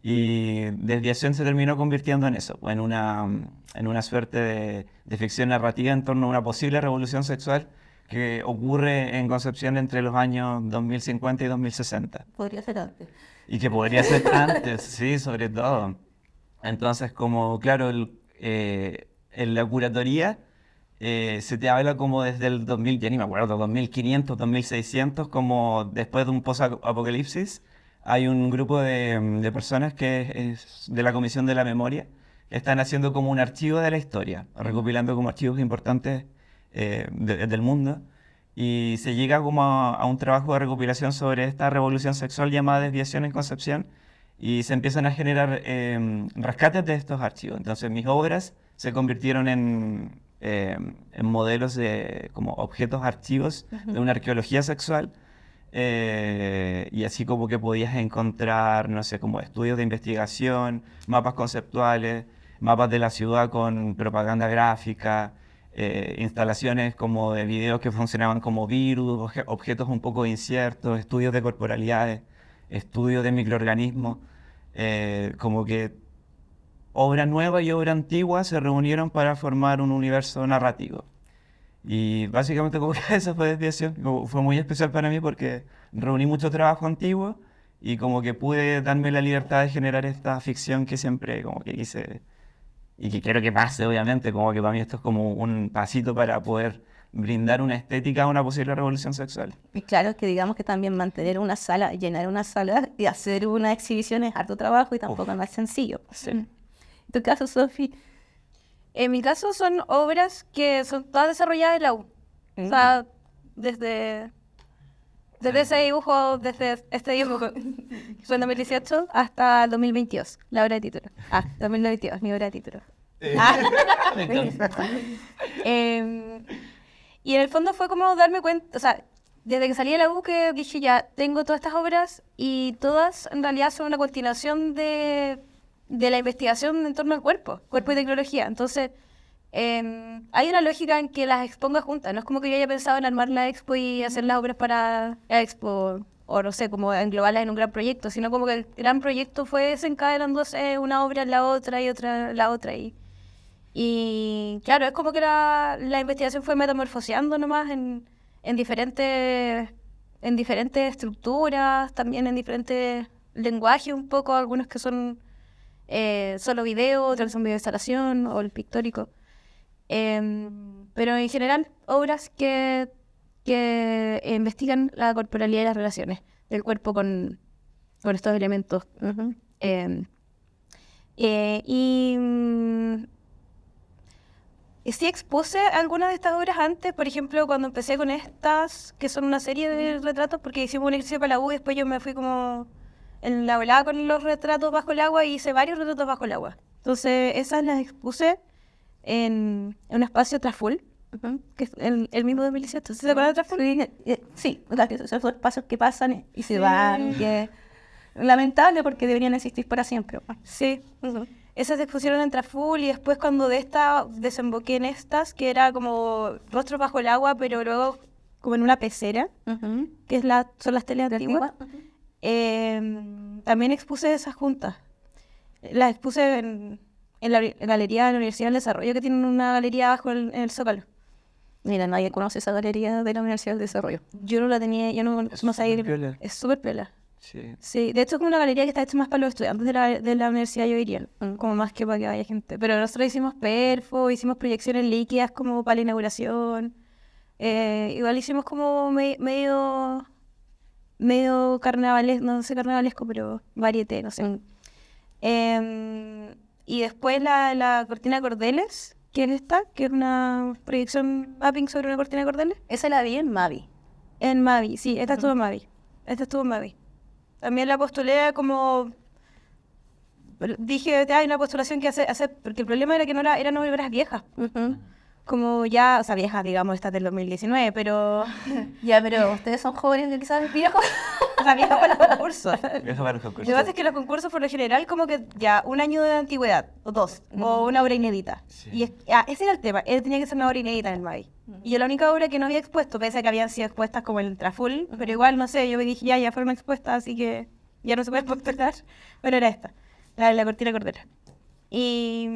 Y Desviación se terminó convirtiendo en eso, en una suerte de ficción narrativa en torno a una posible revolución sexual que ocurre en Concepción entre los años 2050 y 2060. Podría ser antes. Y que podría ser antes, sí, sobre todo. Entonces, como, claro, en la curatoría se te habla como desde el 2000, ya ni me acuerdo, 2500, 2600, como después de un post-apocalipsis, hay un grupo de personas que es de la Comisión de la Memoria, que están haciendo como un archivo de la historia, recopilando como archivos importantes del mundo, y se llega como a un trabajo de recopilación sobre esta revolución sexual llamada Desviación en Concepción, y se empiezan a generar rescates de estos archivos. Entonces mis obras se convirtieron en modelos de como objetos archivos de una arqueología sexual, y así como que podías encontrar, no sé, como estudios de investigación, mapas conceptuales, mapas de la ciudad con propaganda gráfica, instalaciones como de videos que funcionaban como virus, objetos un poco inciertos, estudios de corporalidades, estudios de microorganismos, como que obra nueva y obra antigua se reunieron para formar un universo narrativo. Y básicamente como que esa fue Desviación, fue muy especial para mí porque reuní mucho trabajo antiguo y como que pude darme la libertad de generar esta ficción que siempre como que quise y que quiero que pase, obviamente, como que para mí esto es como un pasito para poder brindar una estética a una posible revolución sexual. Y claro, que digamos que también mantener una sala, llenar una sala y hacer una exhibición es harto trabajo y tampoco no es sencillo. Sí. En tu caso, Sofi. En mi caso son obras que son todas desarrolladas en la U. O sea, desde ese dibujo, desde este dibujo, que fue en 2018, hasta el 2022, la obra de título. 2022, mi obra de título. Y en el fondo fue como darme cuenta, o sea, desde que salí de la U que dije ya, tengo todas estas obras y todas en realidad son una continuación de la investigación en torno al cuerpo y tecnología. Entonces, hay una lógica en que las exponga juntas. No es como que yo haya pensado en armar la expo y hacer las obras para la expo, o no sé, como englobarlas en un gran proyecto, sino como que el gran proyecto fue desencadenándose una obra en la otra y otra en la otra. Y claro, es como que la investigación fue metamorfoseando nomás en diferentes estructuras, también en diferentes lenguajes un poco, algunos que son solo video, otros que son video de instalación o el pictórico. Pero en general, obras que investigan la corporalidad y las relaciones del cuerpo con estos elementos. Sí expuse algunas de estas obras antes, por ejemplo, cuando empecé con estas, que son una serie de retratos, porque hicimos un ejercicio para la U y después yo me fui como en la volada con los retratos bajo el agua y hice varios retratos bajo el agua. Entonces, esas las expuse en un espacio Traful, que es el mismo 2018. ¿Se acuerdan de Traful? Sí, esos son pasos que pasan y se van. Que es lamentable porque deberían existir para siempre. Sí. Esas se expusieron en Traful y después cuando de esta desemboqué en estas, que era como rostros bajo el agua, pero luego como en una pecera, que son las teles antiguas. también expuse esas juntas. Las expuse en la galería de la Universidad del Desarrollo, que tienen una galería abajo en el Zócalo. Mira, nadie conoce esa galería de la Universidad del Desarrollo. Yo no la tenía, yo no sabía ir. Piola. Es súper piola. Sí. Sí, de hecho es como una galería que está hecha más para los estudiantes de la universidad, yo diría, como más que para que vaya gente. Pero nosotros hicimos perfo, hicimos proyecciones líquidas como para la inauguración. Igual hicimos como medio carnavales, no sé carnavalesco, pero varieté, no sé. Y después la cortina de cordeles, que es esta, que es una proyección mapping sobre una cortina de cordeles. Esa la vi en Mavi. En Mavi, sí, esta estuvo en Mavi. También la postulé como... Dije, hay una postulación que hacer, porque el problema era que eran obras viejas. Como ya, o sea, viejas, digamos, estas del 2019, pero... Ya, pero ustedes son jóvenes que quizás viejos. O sea, viejas para los concursos. Eso para los concursos. Lo que pasa es que los concursos, por lo general, como que ya 1 año de antigüedad, o 2, o una obra inédita. Sí. Y ese era el tema, tenía que ser una obra inédita en el Mavi. Y yo la única obra que no había expuesto, pese a que habían sido expuestas como en el Traful, pero igual, no sé, yo me dije, ya fueron expuestas, así que ya no se puede postular, pero era esta, la cortina cordera. Y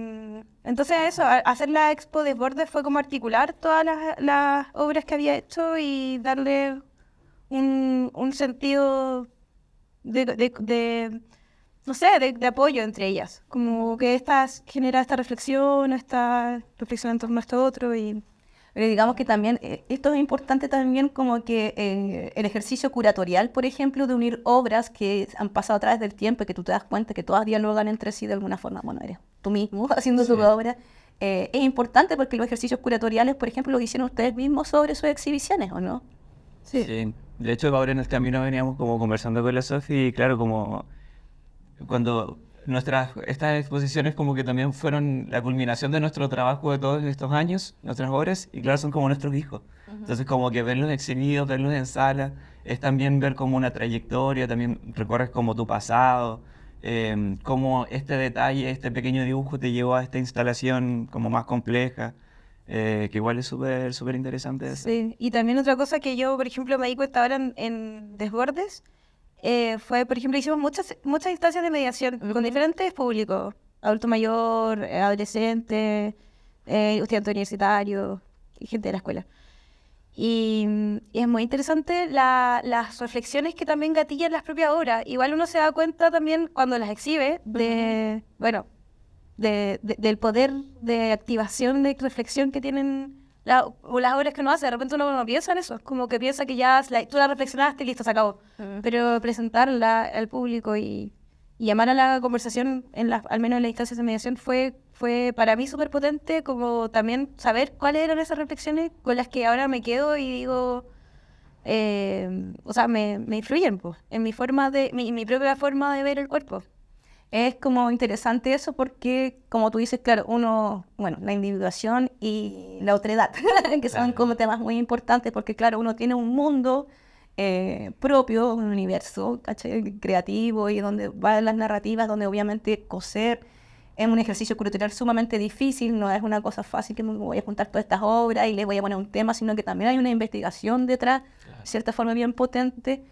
entonces eso, hacer la expo Desbordes fue como articular todas las obras que había hecho y darle un sentido no sé, de apoyo entre ellas. Como que genera esta reflexión en torno a esto otro y... Pero digamos que también, esto es importante también como que el ejercicio curatorial, por ejemplo, de unir obras que han pasado a través del tiempo y que tú te das cuenta que todas dialogan entre sí de alguna forma. Bueno, eres tú mismo haciendo tu obra. Es importante porque los ejercicios curatoriales, por ejemplo, lo hicieron ustedes mismos sobre sus exhibiciones, ¿o no? Sí. De hecho, ahora en el camino veníamos como conversando con la Sofi y claro, como cuando estas exposiciones como que también fueron la culminación de nuestro trabajo de todos estos años, nuestras obras, y claro, son como nuestros hijos. Entonces como que verlos exhibidos, verlos en sala, es también ver como una trayectoria, también recorres como tu pasado, cómo este detalle, este pequeño dibujo te llevó a esta instalación como más compleja. Que igual es súper interesante eso. Sí, y también otra cosa que yo, por ejemplo, me di cuenta ahora en Desbordes, fue, por ejemplo, hicimos muchas instancias de mediación con diferentes públicos, adulto mayor, adolescente, estudiante universitario y gente de la escuela. Y es muy interesante las reflexiones que también gatillan las propias obras. Igual uno se da cuenta también cuando las exhibe del poder de activación, de reflexión que tienen o las obras que uno hace. De repente uno no piensa en eso, como que piensa que ya tú la reflexionaste y listo, se acabó. Pero presentarla al público y llamar a la conversación, al menos en las instancias de mediación, fue para mí súper potente, como también saber cuáles eran esas reflexiones con las que ahora me quedo y digo, o sea, me influyen pues, en mi propia forma de ver el cuerpo. Es como interesante eso porque, como tú dices, claro, la individuación y la otredad, que son como temas muy importantes porque, claro, uno tiene un mundo propio, un universo, ¿cachai? Creativo y donde van las narrativas, donde obviamente coser es un ejercicio curatorial sumamente difícil, no es una cosa fácil que me voy a juntar todas estas obras y les voy a poner un tema, sino que también hay una investigación detrás, de cierta forma bien potente.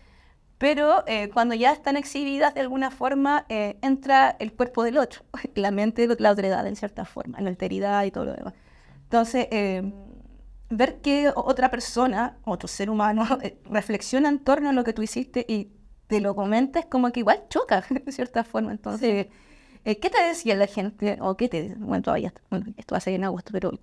Pero cuando ya están exhibidas de alguna forma, entra el cuerpo del otro, la mente, la otredad en cierta forma, la alteridad y todo lo demás. Entonces, ver que otra persona, otro ser humano, reflexiona en torno a lo que tú hiciste y te lo comenta, es como que igual choca, de cierta forma. Entonces, ¿qué te decía la gente? O qué te... Bueno, todavía, esto va a ser en agosto, pero...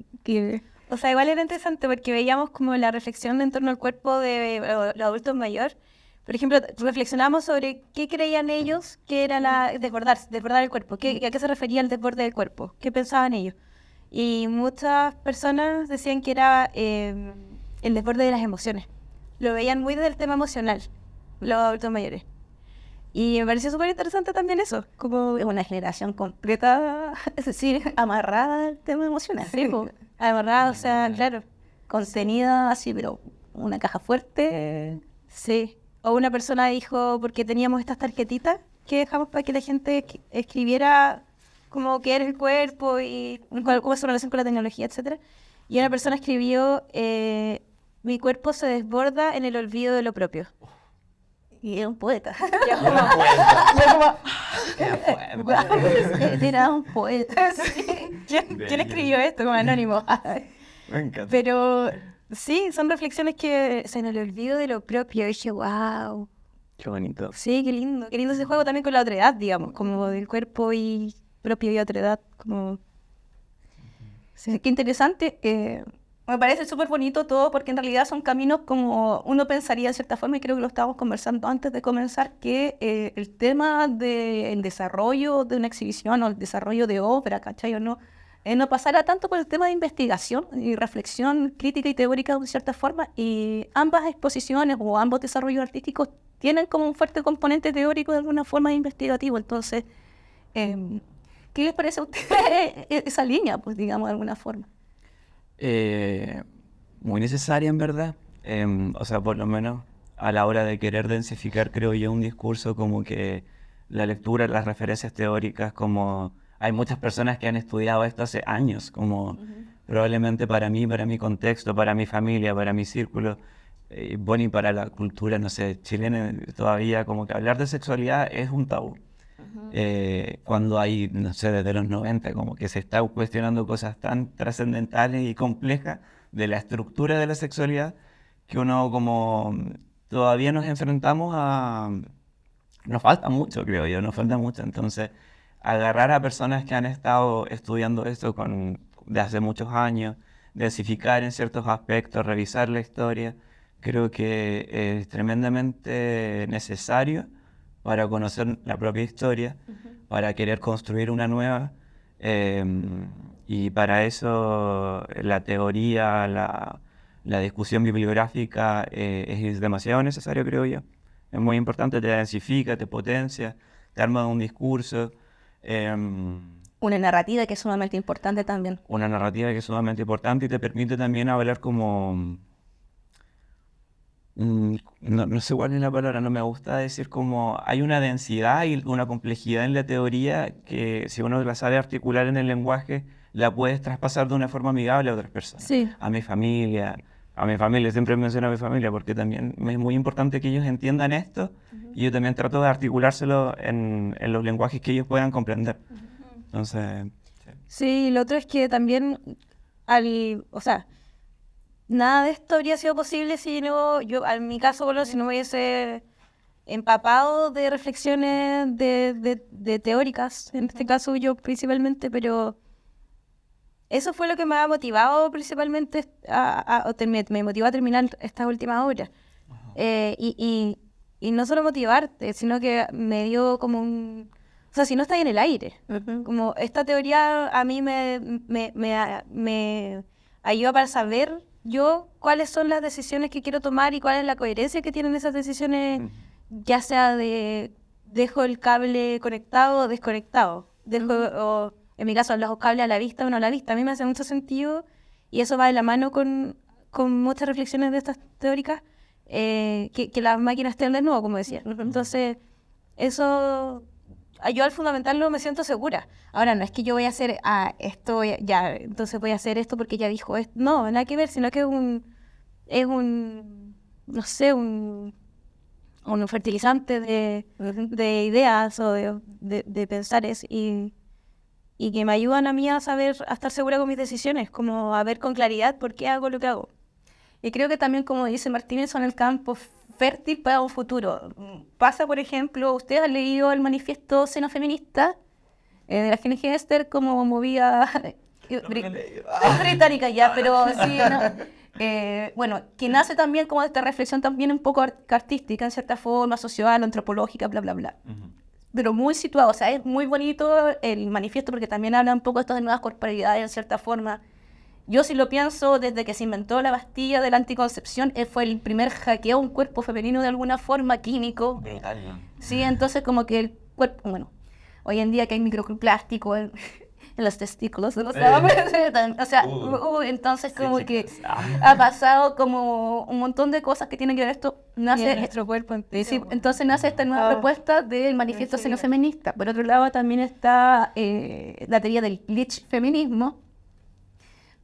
O sea, igual era interesante porque veíamos como la reflexión en torno al cuerpo de los adultos mayores. Por ejemplo, reflexionamos sobre qué creían ellos que era desbordar el cuerpo, a qué se refería el desborde del cuerpo, qué pensaban ellos. Y muchas personas decían que era el desborde de las emociones. Lo veían muy desde el tema emocional, los adultos mayores. Y me pareció súper interesante también eso, como Es una generación completa, es decir, amarrada al tema emocional. sí, amarrada, o sea, claro. Contenida así, pero una caja fuerte. Sí. O una persona dijo, porque teníamos estas tarjetitas que dejamos para que la gente escribiera como qué era el cuerpo y cómo es su relación con la tecnología, etc. Y una persona escribió, mi cuerpo se desborda en el olvido de lo propio. Y es un poeta. Yo como, como... Era un poeta. ¿Quién escribió esto? Como anónimo. Me encanta. Pero sí, son reflexiones que se nos olvidó de lo propio. Y dije, wow. Qué bonito. Sí, qué lindo. Qué lindo ese juego también con la otredad, digamos. Como del cuerpo y propio y otredad. Como... Sí, qué interesante. Me parece súper bonito todo porque en realidad son caminos como uno pensaría de cierta forma, y creo que lo estábamos conversando antes de comenzar, que el tema del desarrollo de una exhibición o el desarrollo de obra, ¿cachai o no? No pasara tanto por el tema de investigación y reflexión crítica y teórica de cierta forma, y ambas exposiciones o ambos desarrollos artísticos tienen como un fuerte componente teórico de alguna forma investigativo. Entonces, ¿qué les parece a ustedes esa línea, pues digamos, de alguna forma? Muy necesaria en verdad. O sea, por lo menos a la hora de querer densificar, creo yo, un discurso, como que la lectura, las referencias teóricas, como hay muchas personas que han estudiado esto hace años, como probablemente para mí, para mi contexto, para mi familia, para mi círculo, bueno, y para la cultura, no sé, chilena todavía, como que hablar de sexualidad es un tabú. Cuando hay, no sé, desde los 90, como que se está cuestionando cosas tan trascendentales y complejas de la estructura de la sexualidad, que uno como todavía nos enfrentamos a... Nos falta mucho, creo yo, nos falta mucho. Entonces, agarrar a personas que han estado estudiando esto de hace muchos años, densificar en ciertos aspectos, revisar la historia, creo que es tremendamente necesario para conocer la propia historia, para querer construir una nueva, y para eso la teoría, la discusión bibliográfica es demasiado necesario, creo yo. Es muy importante, te densifica, te potencia, te arma un discurso. Una narrativa que es sumamente importante también. Una narrativa que es sumamente importante y te permite también hablar como... no sé cuál es la palabra, no me gusta decir como hay una densidad y una complejidad en la teoría que si uno la sabe articular en el lenguaje, la puedes traspasar de una forma amigable a otras personas. Sí. A mi familia, siempre menciono a mi familia porque también es muy importante que ellos entiendan esto y yo también trato de articulárselo en los lenguajes que ellos puedan comprender. Entonces... Sí, lo otro es que también, o sea, nada de esto habría sido posible si no, yo, en mi caso, bueno, si no me hubiese empapado de reflexiones de teóricas, en este caso yo principalmente, pero eso fue lo que me ha motivado principalmente, me motivó a terminar estas últimas obras. Y no solo motivarte, sino que me dio como un... O sea, si no está ahí en el aire, como esta teoría a mí me ayuda para saber yo cuáles son las decisiones que quiero tomar y cuál es la coherencia que tienen esas decisiones, ya sea de dejo el cable conectado o desconectado, o en mi caso los cables a la vista o no a la vista. A mí me hace mucho sentido y eso va de la mano con muchas reflexiones de estas teóricas, que las máquinas estén de nuevo, como decía. Entonces, eso... Yo al fundamentarlo me siento segura. Ahora, no es que yo voy a hacer esto, ya, entonces voy a hacer esto porque ella dijo esto. No, nada que ver, sino que es un no sé, un fertilizante de ideas o de pensares y que me ayudan a mí a saber, a estar segura con mis decisiones, como a ver con claridad por qué hago lo que hago. Y creo que también, como dice Martínez, son el campo fértil para un futuro. Pasa, por ejemplo, ustedes han leído el manifiesto xenofeminista de la Gene Hester como movida británica ya, pero sí, no. Bueno, que nace también como de esta reflexión también un poco artística, en cierta forma, social, antropológica, bla, bla, bla. Pero muy situado, o sea, es muy bonito el manifiesto porque también habla un poco de estas nuevas corporalidades, en cierta forma. Yo sí lo pienso, desde que se inventó la pastilla de la anticoncepción, fue el primer hackeo a un cuerpo femenino de alguna forma, químico. Brutal, ¿no? Sí, entonces como que el cuerpo, bueno, hoy en día que hay microplástico en los testículos de los hombres, o sea, entonces como que ha pasado como un montón de cosas que tienen que ver esto. Nace nuestro cuerpo. Sí, entonces nace esta nueva propuesta del manifiesto xenofeminista. Por otro lado también está la teoría del glitch feminismo.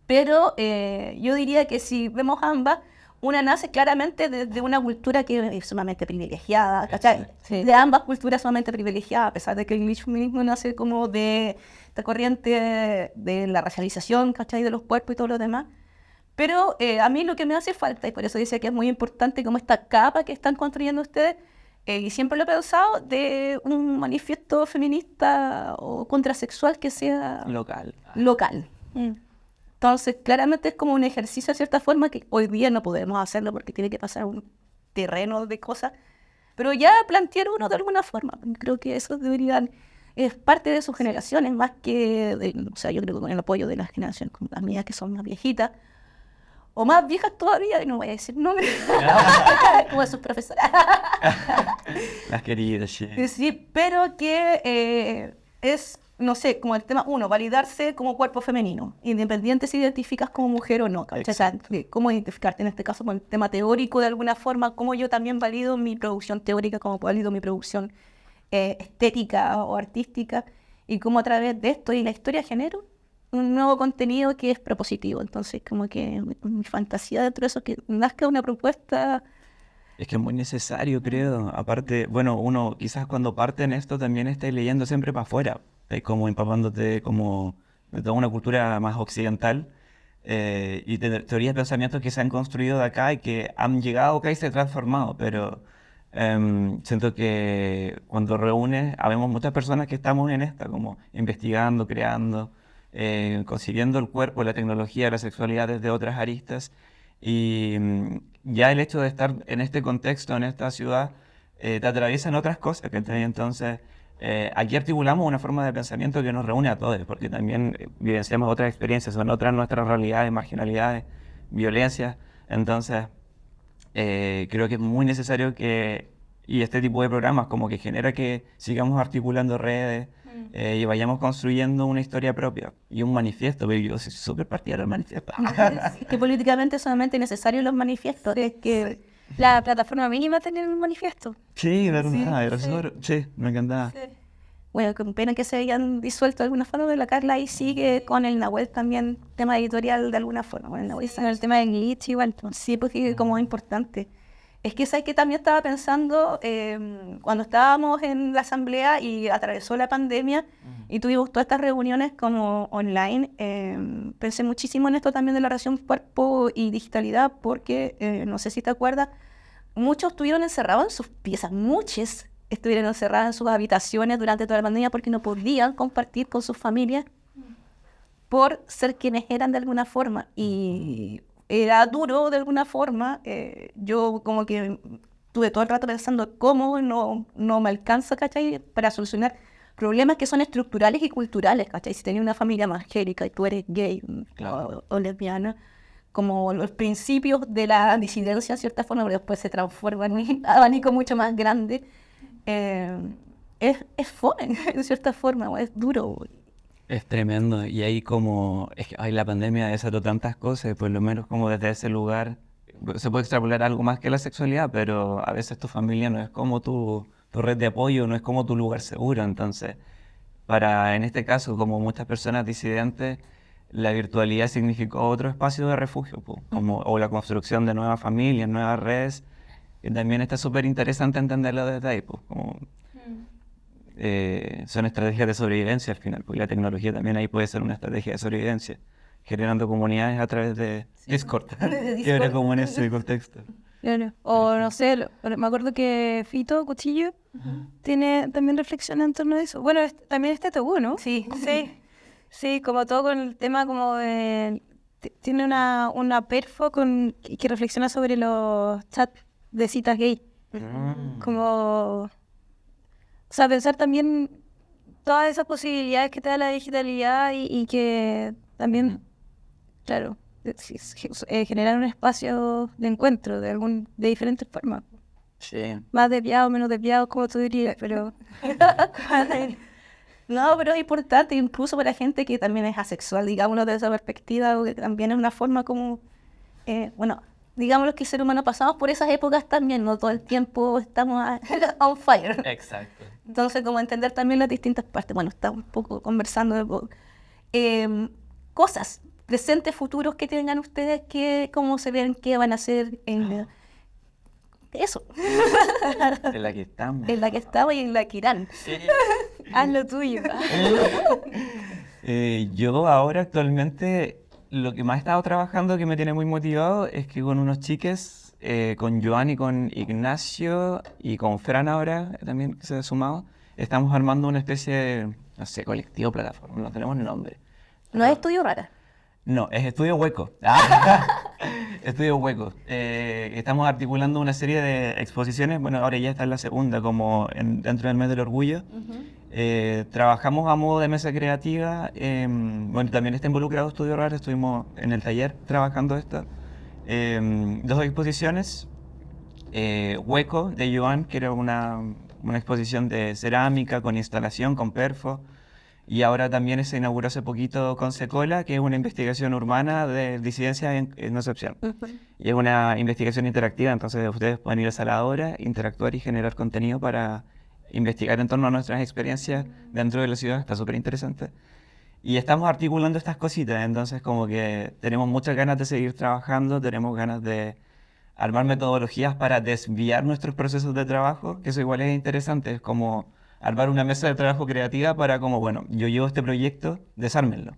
Pero yo diría que si vemos ambas, una nace claramente desde una cultura que es sumamente privilegiada, ¿cachai? Sí. De ambas culturas sumamente privilegiadas, a pesar de que el glitch feminismo nace como de esta corriente de la racialización, ¿cachai? De los cuerpos y todo lo demás. Pero a mí lo que me hace falta, y por eso decía que es muy importante como esta capa que están construyendo ustedes, y siempre lo he pensado, de un manifiesto feminista o contrasexual que sea Local. local. Entonces, claramente es como un ejercicio de cierta forma que hoy día no podemos hacerlo porque tiene que pasar un terreno de cosas, pero ya plantear uno de alguna forma. Creo que eso deberían, es parte de sus generaciones, más que, o sea, yo creo que con el apoyo de las generaciones como las mías, que son más viejitas, o más viejas todavía, y no voy a decir nombres, como de sus profesoras. Las queridas, sí. Sí, pero que es, no sé, como el tema uno, validarse como cuerpo femenino, independiente si identificas como mujer o no, ¿cachai? O sea, cómo identificarte en este caso con el tema teórico de alguna forma, cómo yo también valido mi producción teórica, cómo valido mi producción estética o artística, y cómo a través de esto y la historia genero un nuevo contenido que es propositivo. Entonces, como que mi fantasía dentro de eso es que nazca una propuesta. Es que es muy necesario, creo. Aparte, bueno, uno quizás cuando parte en esto también está leyendo siempre para afuera, como empapándote como de toda una cultura más occidental y de teorías de pensamientos que se han construido de acá y que han llegado acá y se han transformado, pero siento que cuando reúnes, habemos muchas personas que estamos en esta, como investigando, creando, concibiendo el cuerpo, la tecnología, la sexualidad desde otras aristas. Y ya el hecho de estar en este contexto, en esta ciudad, te atraviesan otras cosas, ¿cachai? Entonces, aquí articulamos una forma de pensamiento que nos reúne a todos, porque también vivenciamos otras experiencias, son otras nuestras realidades, marginalidades, violencias. Entonces, creo que es muy necesario que, y este tipo de programas como que genera que sigamos articulando redes y vayamos construyendo una historia propia y un manifiesto, pero yo soy súper partidario del manifiesto. Que políticamente solamente necesarios los manifiestos, es que La plataforma mínima tiene un manifiesto. Sí, verdad, sí, me encantaba. bueno, con pena que se hayan disuelto de alguna forma, la Carla ahí sigue con el Nahuel también, tema editorial de alguna forma. Bueno, el Nahuel Con el tema del glitch igual. sí, porque como es importante. Es que sabes que también estaba pensando, cuando estábamos en la asamblea y atravesó la pandemia y tuvimos todas estas reuniones como online, pensé muchísimo en esto también de la relación cuerpo y digitalidad, porque no sé si te acuerdas, muchos estuvieron encerrados en sus piezas, muchos estuvieron encerrados en sus habitaciones durante toda la pandemia porque no podían compartir con sus familias por ser quienes eran de alguna forma. Y era duro de alguna forma. Yo como que estuve todo el rato pensando cómo no me alcanza, ¿cachai? Para solucionar problemas que son estructurales y culturales, ¿cachai? Si tenés una familia evangélica y tú eres gay Claro. o lesbiana, como los principios de la disidencia, en cierta forma, pero después se transforma en un abanico mucho más grande, es fome, en cierta forma, es duro. Es tremendo, y ahí como, es que ay, la pandemia desató tantas cosas, por lo menos como desde ese lugar, se puede extrapolar algo más que la sexualidad, pero a veces tu familia no es como tu red de apoyo, no es como tu lugar seguro, entonces, en este caso, como muchas personas disidentes, la virtualidad significó otro espacio de refugio, po, o la construcción de nuevas familias, nuevas redes, que también está súper interesante entenderlo desde ahí, po, como, son estrategias de sobrevivencia al final, porque la tecnología también ahí puede ser una estrategia de sobrevivencia, generando comunidades a través de Discord, que era como en ese contexto. Claro. O no sé, me acuerdo que Fito Cuchillo tiene también reflexión en torno a eso. Bueno, también este TU, ¿no? Sí. Sí, como todo con el tema como de... Tiene una perfo que reflexiona sobre los chats de citas gay. Como... O sea, pensar también todas esas posibilidades que te da la digitalidad y que también, claro, generar un espacio de encuentro de diferentes formas. Sí. Más desviado, menos desviado, como tú dirías, pero... No, pero es importante, incluso para gente que también es asexual, digámoslo desde esa perspectiva, que también es una forma como, bueno, digámoslo que el ser humano pasamos por esas épocas también, no todo el tiempo estamos on fire. Exacto. Entonces, como entender también las distintas partes. Bueno, estamos un poco conversando de cosas presentes, futuros que tengan ustedes, cómo se ven, qué van a hacer en eso, En la que estamos. en la que estamos y en la que irán. Haz lo tuyo. Yo ahora actualmente lo que más he estado trabajando que me tiene muy motivado es que con unos chiques, con Joan y con Ignacio y con Fran ahora también que se ha sumado, estamos armando una especie de, no sé, colectivo, plataforma, no tenemos nombre. No es estudio rara. No, es Estudio Hueco. Estudio Hueco. Estamos articulando una serie de exposiciones, bueno, ahora ya está en la segunda, como dentro del mes del orgullo. Trabajamos a modo de mesa creativa, bueno, también está involucrado Estudio Rara, estuvimos en el taller trabajando esto. Dos exposiciones, Hueco de Joan, que era una exposición de cerámica con instalación, con perfo. Y ahora también se inauguró hace poquito Consecola, que es una investigación urbana de disidencia en Concepción. Y es una investigación interactiva, entonces ustedes pueden ir a la hora, interactuar y generar contenido para investigar en torno a nuestras experiencias dentro de la ciudad. Está súper interesante. Y estamos articulando estas cositas, entonces como que tenemos muchas ganas de seguir trabajando, tenemos ganas de armar metodologías para desviar nuestros procesos de trabajo, que eso igual es interesante, es como armar una mesa de trabajo creativa para como, bueno, yo llevo este proyecto, desármenlo.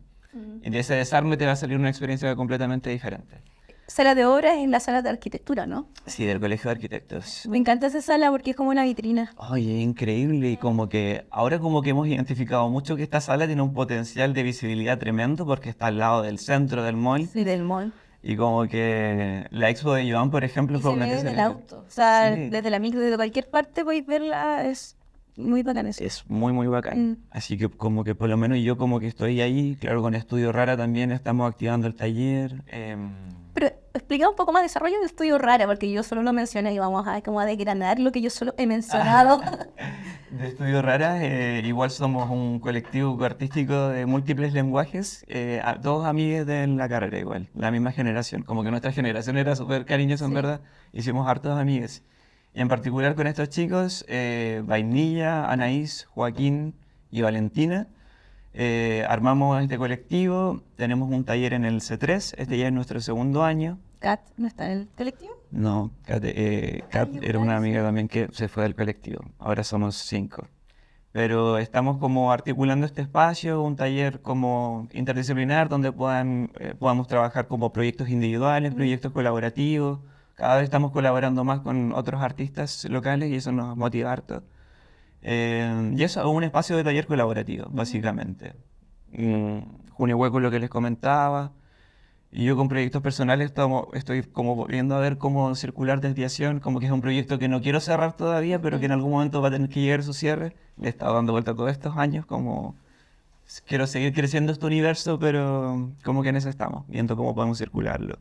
Y de ese desarme te va a salir una experiencia completamente diferente. Sala de obras es la sala de arquitectura, ¿no? Sí, del Colegio de Arquitectos. Me encanta esa sala porque es como una vitrina. Oye, increíble, y como que ahora como que hemos identificado mucho que esta sala tiene un potencial de visibilidad tremendo porque está al lado del centro del mall. Sí, del mall. Y como que la expo de Joan, por ejemplo, Y fue se una ve que desde se el auto. O sea, Sí. desde la micro, desde cualquier parte podéis verla. Es muy bacán eso. Es muy, muy bacán. Mm. Así que como que por lo menos yo como que estoy ahí, claro, con Estudio Rara también estamos activando el taller. Pero explica un poco más desarrollo del estudio rara, porque yo solo lo mencioné y vamos a como a desgranar lo que yo solo he mencionado. De Estudio Rara, igual somos un colectivo artístico de múltiples lenguajes, todos amigos de la carrera igual, la misma generación, como que nuestra generación era súper cariñosa en verdad, hicimos hartos amigos. Y en particular con estos chicos, Vainilla, Anaís, Joaquín y Valentina, armamos este colectivo, tenemos un taller en el C3, este ya es nuestro segundo año. Kat, ¿no está en el colectivo? No, Kat era una amiga también que se fue del colectivo, ahora somos 5. Pero estamos como articulando este espacio, un taller como interdisciplinar donde podamos trabajar como proyectos individuales, proyectos colaborativos. Cada vez estamos colaborando más con otros artistas locales y eso nos motiva harto. Y eso es un espacio de taller colaborativo, básicamente. Junio Hueco, lo que les comentaba. Y yo con proyectos personales estoy como viendo a ver cómo circular desviación, como que es un proyecto que no quiero cerrar todavía, pero que en algún momento va a tener que llegar a su cierre. Le he estado dando vuelta todos estos años, como quiero seguir creciendo este universo, pero como que en eso estamos, viendo cómo podemos circularlo,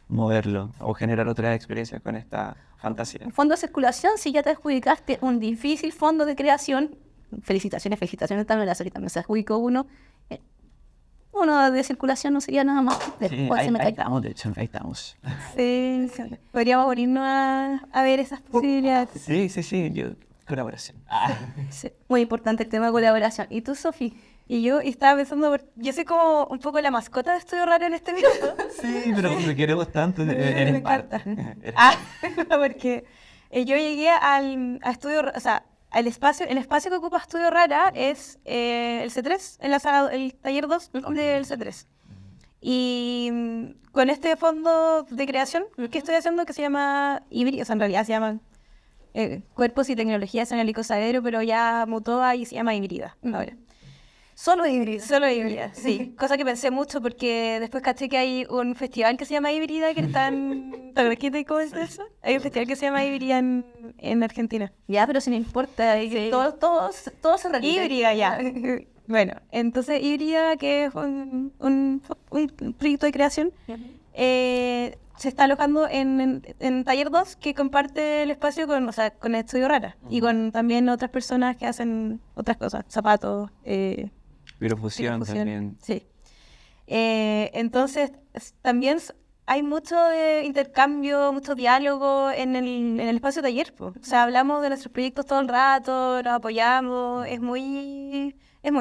moverlo o generar otras experiencias con esta fantasía. El fondo de circulación, si ya te adjudicaste un difícil fondo de creación, felicitaciones también, la Sori también se adjudicó uno. Uno de circulación no sería nada más. Sí, Después ahí se me cae. estamos, de hecho, ahí estamos. Sí, sí. Podríamos unirnos a ver esas posibilidades. Sí, yo, colaboración. Sí, muy importante el tema de colaboración. ¿Y tú, Sofi? Y yo estaba pensando, yo soy como un poco la mascota de Estudio Raro en este minuto. Sí, pero me queremos tanto. Me Eres encanta. parte. Porque yo llegué a Estudio, o sea, el espacio que ocupa Estudio Rara es el C3, el taller 2 del C3. Y con este fondo de creación que estoy haciendo, que se llama Híbrido, o sea, en realidad se llama Cuerpos y Tecnologías en el Icosadero, pero ya mutó y se llama Híbrida ahora. Solo híbrido. Solo híbrida, sí. Cosa que pensé mucho porque después caché que hay un festival que se llama Híbrida que está en... ¿Cómo es eso? Hay un festival que se llama Híbrida en Argentina. Ya, pero si no importa, Sí. todo se repite. Híbrida ya. Bueno, entonces Híbrida, que es un proyecto de creación, se está alojando en Taller 2, que comparte el espacio con Estudio Rara y con también otras personas que hacen otras cosas, zapatos, Pirofusión difusión. también. Sí. Entonces, también hay mucho intercambio, mucho diálogo en el espacio taller, po. O sea, hablamos de nuestros proyectos todo el rato, nos apoyamos, es muy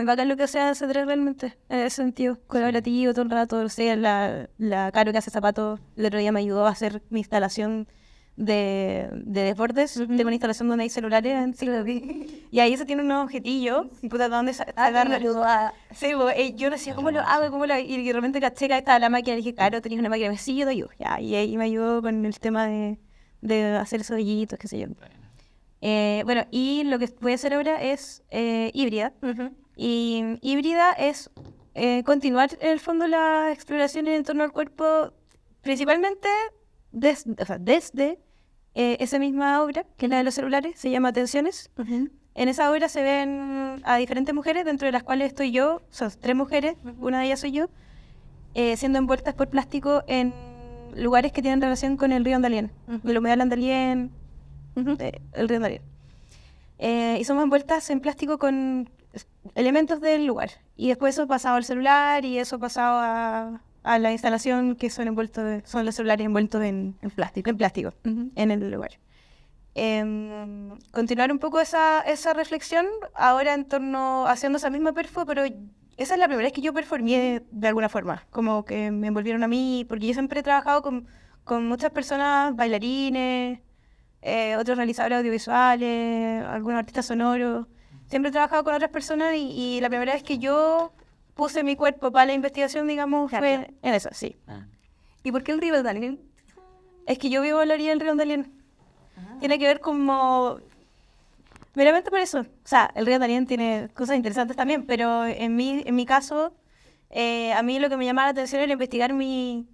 bacán lo que hace C3 realmente, en ese sentido, colaborativo todo el rato. O sea, la Caro que hace zapatos, el otro día me ayudó a hacer mi instalación de desbordes. Tengo una instalación donde hay celulares en y ahí se tiene unos objetillos, puta, ¿dónde se agarra? Sí, yo decía, ¿cómo lo hago? Y de repente caché que ahí estaba la máquina, y dije, claro, tenías una máquina, me sí, yo doy yo. Ya, y ahí me ayudó con el tema de hacer esos hoyitos, qué sé yo. Bueno, y lo que voy a hacer ahora es híbrida. Y híbrida es continuar en el fondo las exploraciones en torno al cuerpo, principalmente desde esa misma obra, que es la de los celulares, se llama Tensiones. En esa obra se ven a diferentes mujeres, dentro de las cuales estoy yo, son 3 mujeres, una de ellas soy yo, siendo envueltas por plástico en lugares que tienen relación con el río Andalién, el humedal Andalién, el río Andalién. Y somos envueltas en plástico con elementos del lugar. Y después eso pasado al celular y eso pasado a la instalación, que son los celulares envueltos en plástico, en el lugar. Continuar un poco esa reflexión ahora en torno, haciendo esa misma perfo, pero esa es la primera vez que yo performé de alguna forma, como que me envolvieron a mí, porque yo siempre he trabajado con muchas personas, bailarines, otros realizadores audiovisuales, algunos artistas sonoros. Siempre he trabajado con otras personas y la primera vez que yo puse mi cuerpo para la investigación, digamos, fue en eso, sí. ¿Y por qué el río Andalién? Es que yo vivo a la orilla del río Andalién. Tiene que ver como... meramente por eso. O sea, el río Andalién tiene cosas interesantes también, pero en mi caso, a mí lo que me llamaba la atención era investigar mi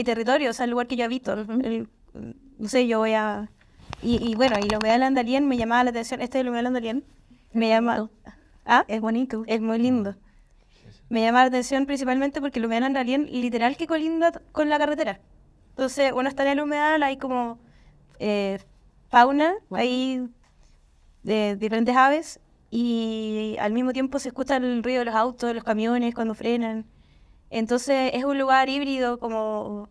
territorio, o sea, el lugar que yo habito. No sé, yo voy a... Y bueno, y el humedal Andalién me llamaba la atención. Este es el humedal Andalién. Me llama... ¿Ah? Es bonito. Es muy lindo. Me llama la atención principalmente porque el humedal Andalién literal que colinda con la carretera. Entonces, uno está en el humedal, hay como fauna, hay de diferentes aves y al mismo tiempo se escucha el ruido de los autos, de los camiones cuando frenan. Entonces, es un lugar híbrido como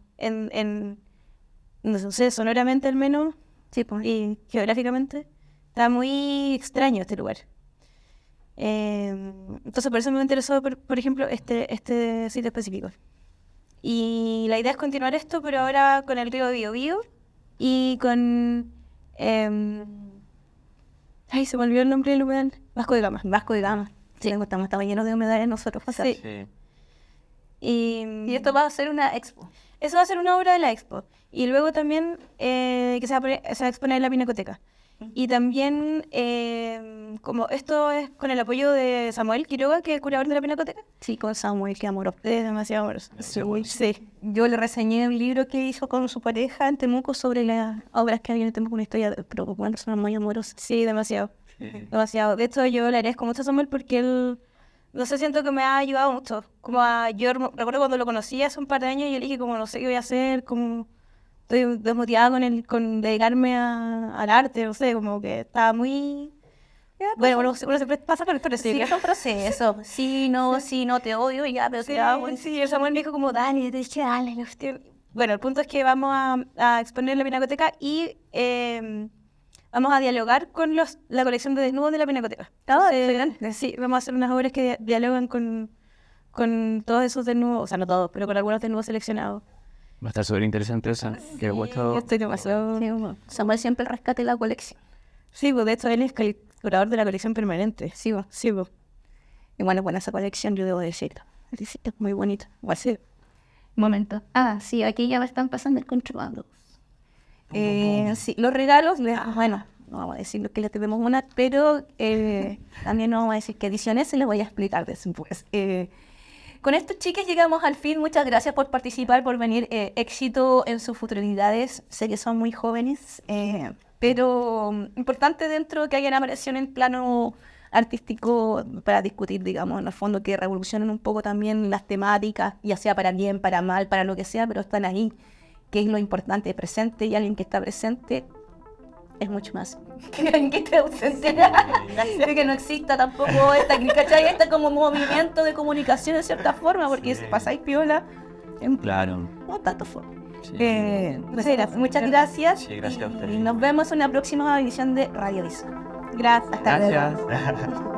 no sé, sonoramente al menos, sí, pues. Y geográficamente. Está muy extraño este lugar. Entonces por eso me interesó, por ejemplo, este sitio específico. Y la idea es continuar esto, pero ahora con el río Biobío y con... ay, se me olvidó el nombre del humedal. Vasco de Gama. Vasco de Gama. Sí, estamos llenos de humedales nosotros. Sí. Y esto va a ser una expo. Eso va a ser una obra de la expo. Y luego también que se va a exponer en la Pinacoteca. Y también, como esto es con el apoyo de Samuel Quiroga, que es el curador de la Pinacoteca. Sí, con Samuel, que amoroso. Es demasiado amoroso. Sí. Yo le reseñé el libro que hizo con su pareja en Temuco sobre las obras que había en Temuco, una historia, pero bueno, son muy amorosas. Sí, demasiado. Demasiado. De hecho, yo le agradezco mucho a Samuel porque él, no sé, siento que me ha ayudado mucho. Yo recuerdo cuando lo conocí hace un par de años y yo le dije como no sé qué voy a hacer, como... estoy desmotivada con dedicarme al arte, no sé, como que estaba muy... Bueno, uno siempre pasa por esto, sí, es un proceso. Sí, no, te odio y ya, pero sí, sí, el Samuel me dijo como, dale, dale. Bueno, el punto es que vamos a exponer en la Pinacoteca y vamos a dialogar con la colección de desnudos de la Pinacoteca. Sí, vamos a hacer unas obras que dialogan con todos esos desnudos, o sea, no todos, pero con algunos desnudos seleccionados. Va a estar súper interesante esa. Sí, yo estoy demasiado... Sí, Samuel siempre rescate la colección. Sí, pues de hecho él es el curador de la colección permanente. Sí, pues. Y bueno, esa colección yo debo decirlo. Es muy bonita. Sí. Momento. Sí, aquí ya me están pasando el contrabando. Sí, los regalos, bueno, no vamos a decir que le tenemos una, pero también no vamos a decir qué edición es y les voy a explicar después. Con esto, chicas, llegamos al fin. Muchas gracias por participar, por venir. Éxito en sus futuridades. Sé que son muy jóvenes, pero importante dentro que haya una variación en plano artístico para discutir, digamos, en el fondo que revolucionen un poco también las temáticas, ya sea para bien, para mal, para lo que sea, pero están ahí, que es lo importante, presente, y alguien que está presente es mucho más que alguien que esté ausente, que no exista tampoco ¿cachai? Este como movimiento de comunicación de cierta forma, porque si pasáis piola, claro, no tanto forma. Muchas gracias. Muchas gracias. Sí, gracias a ustedes. Y nos vemos en una próxima edición de Radio Visa. Gracias. Hasta luego. Gracias.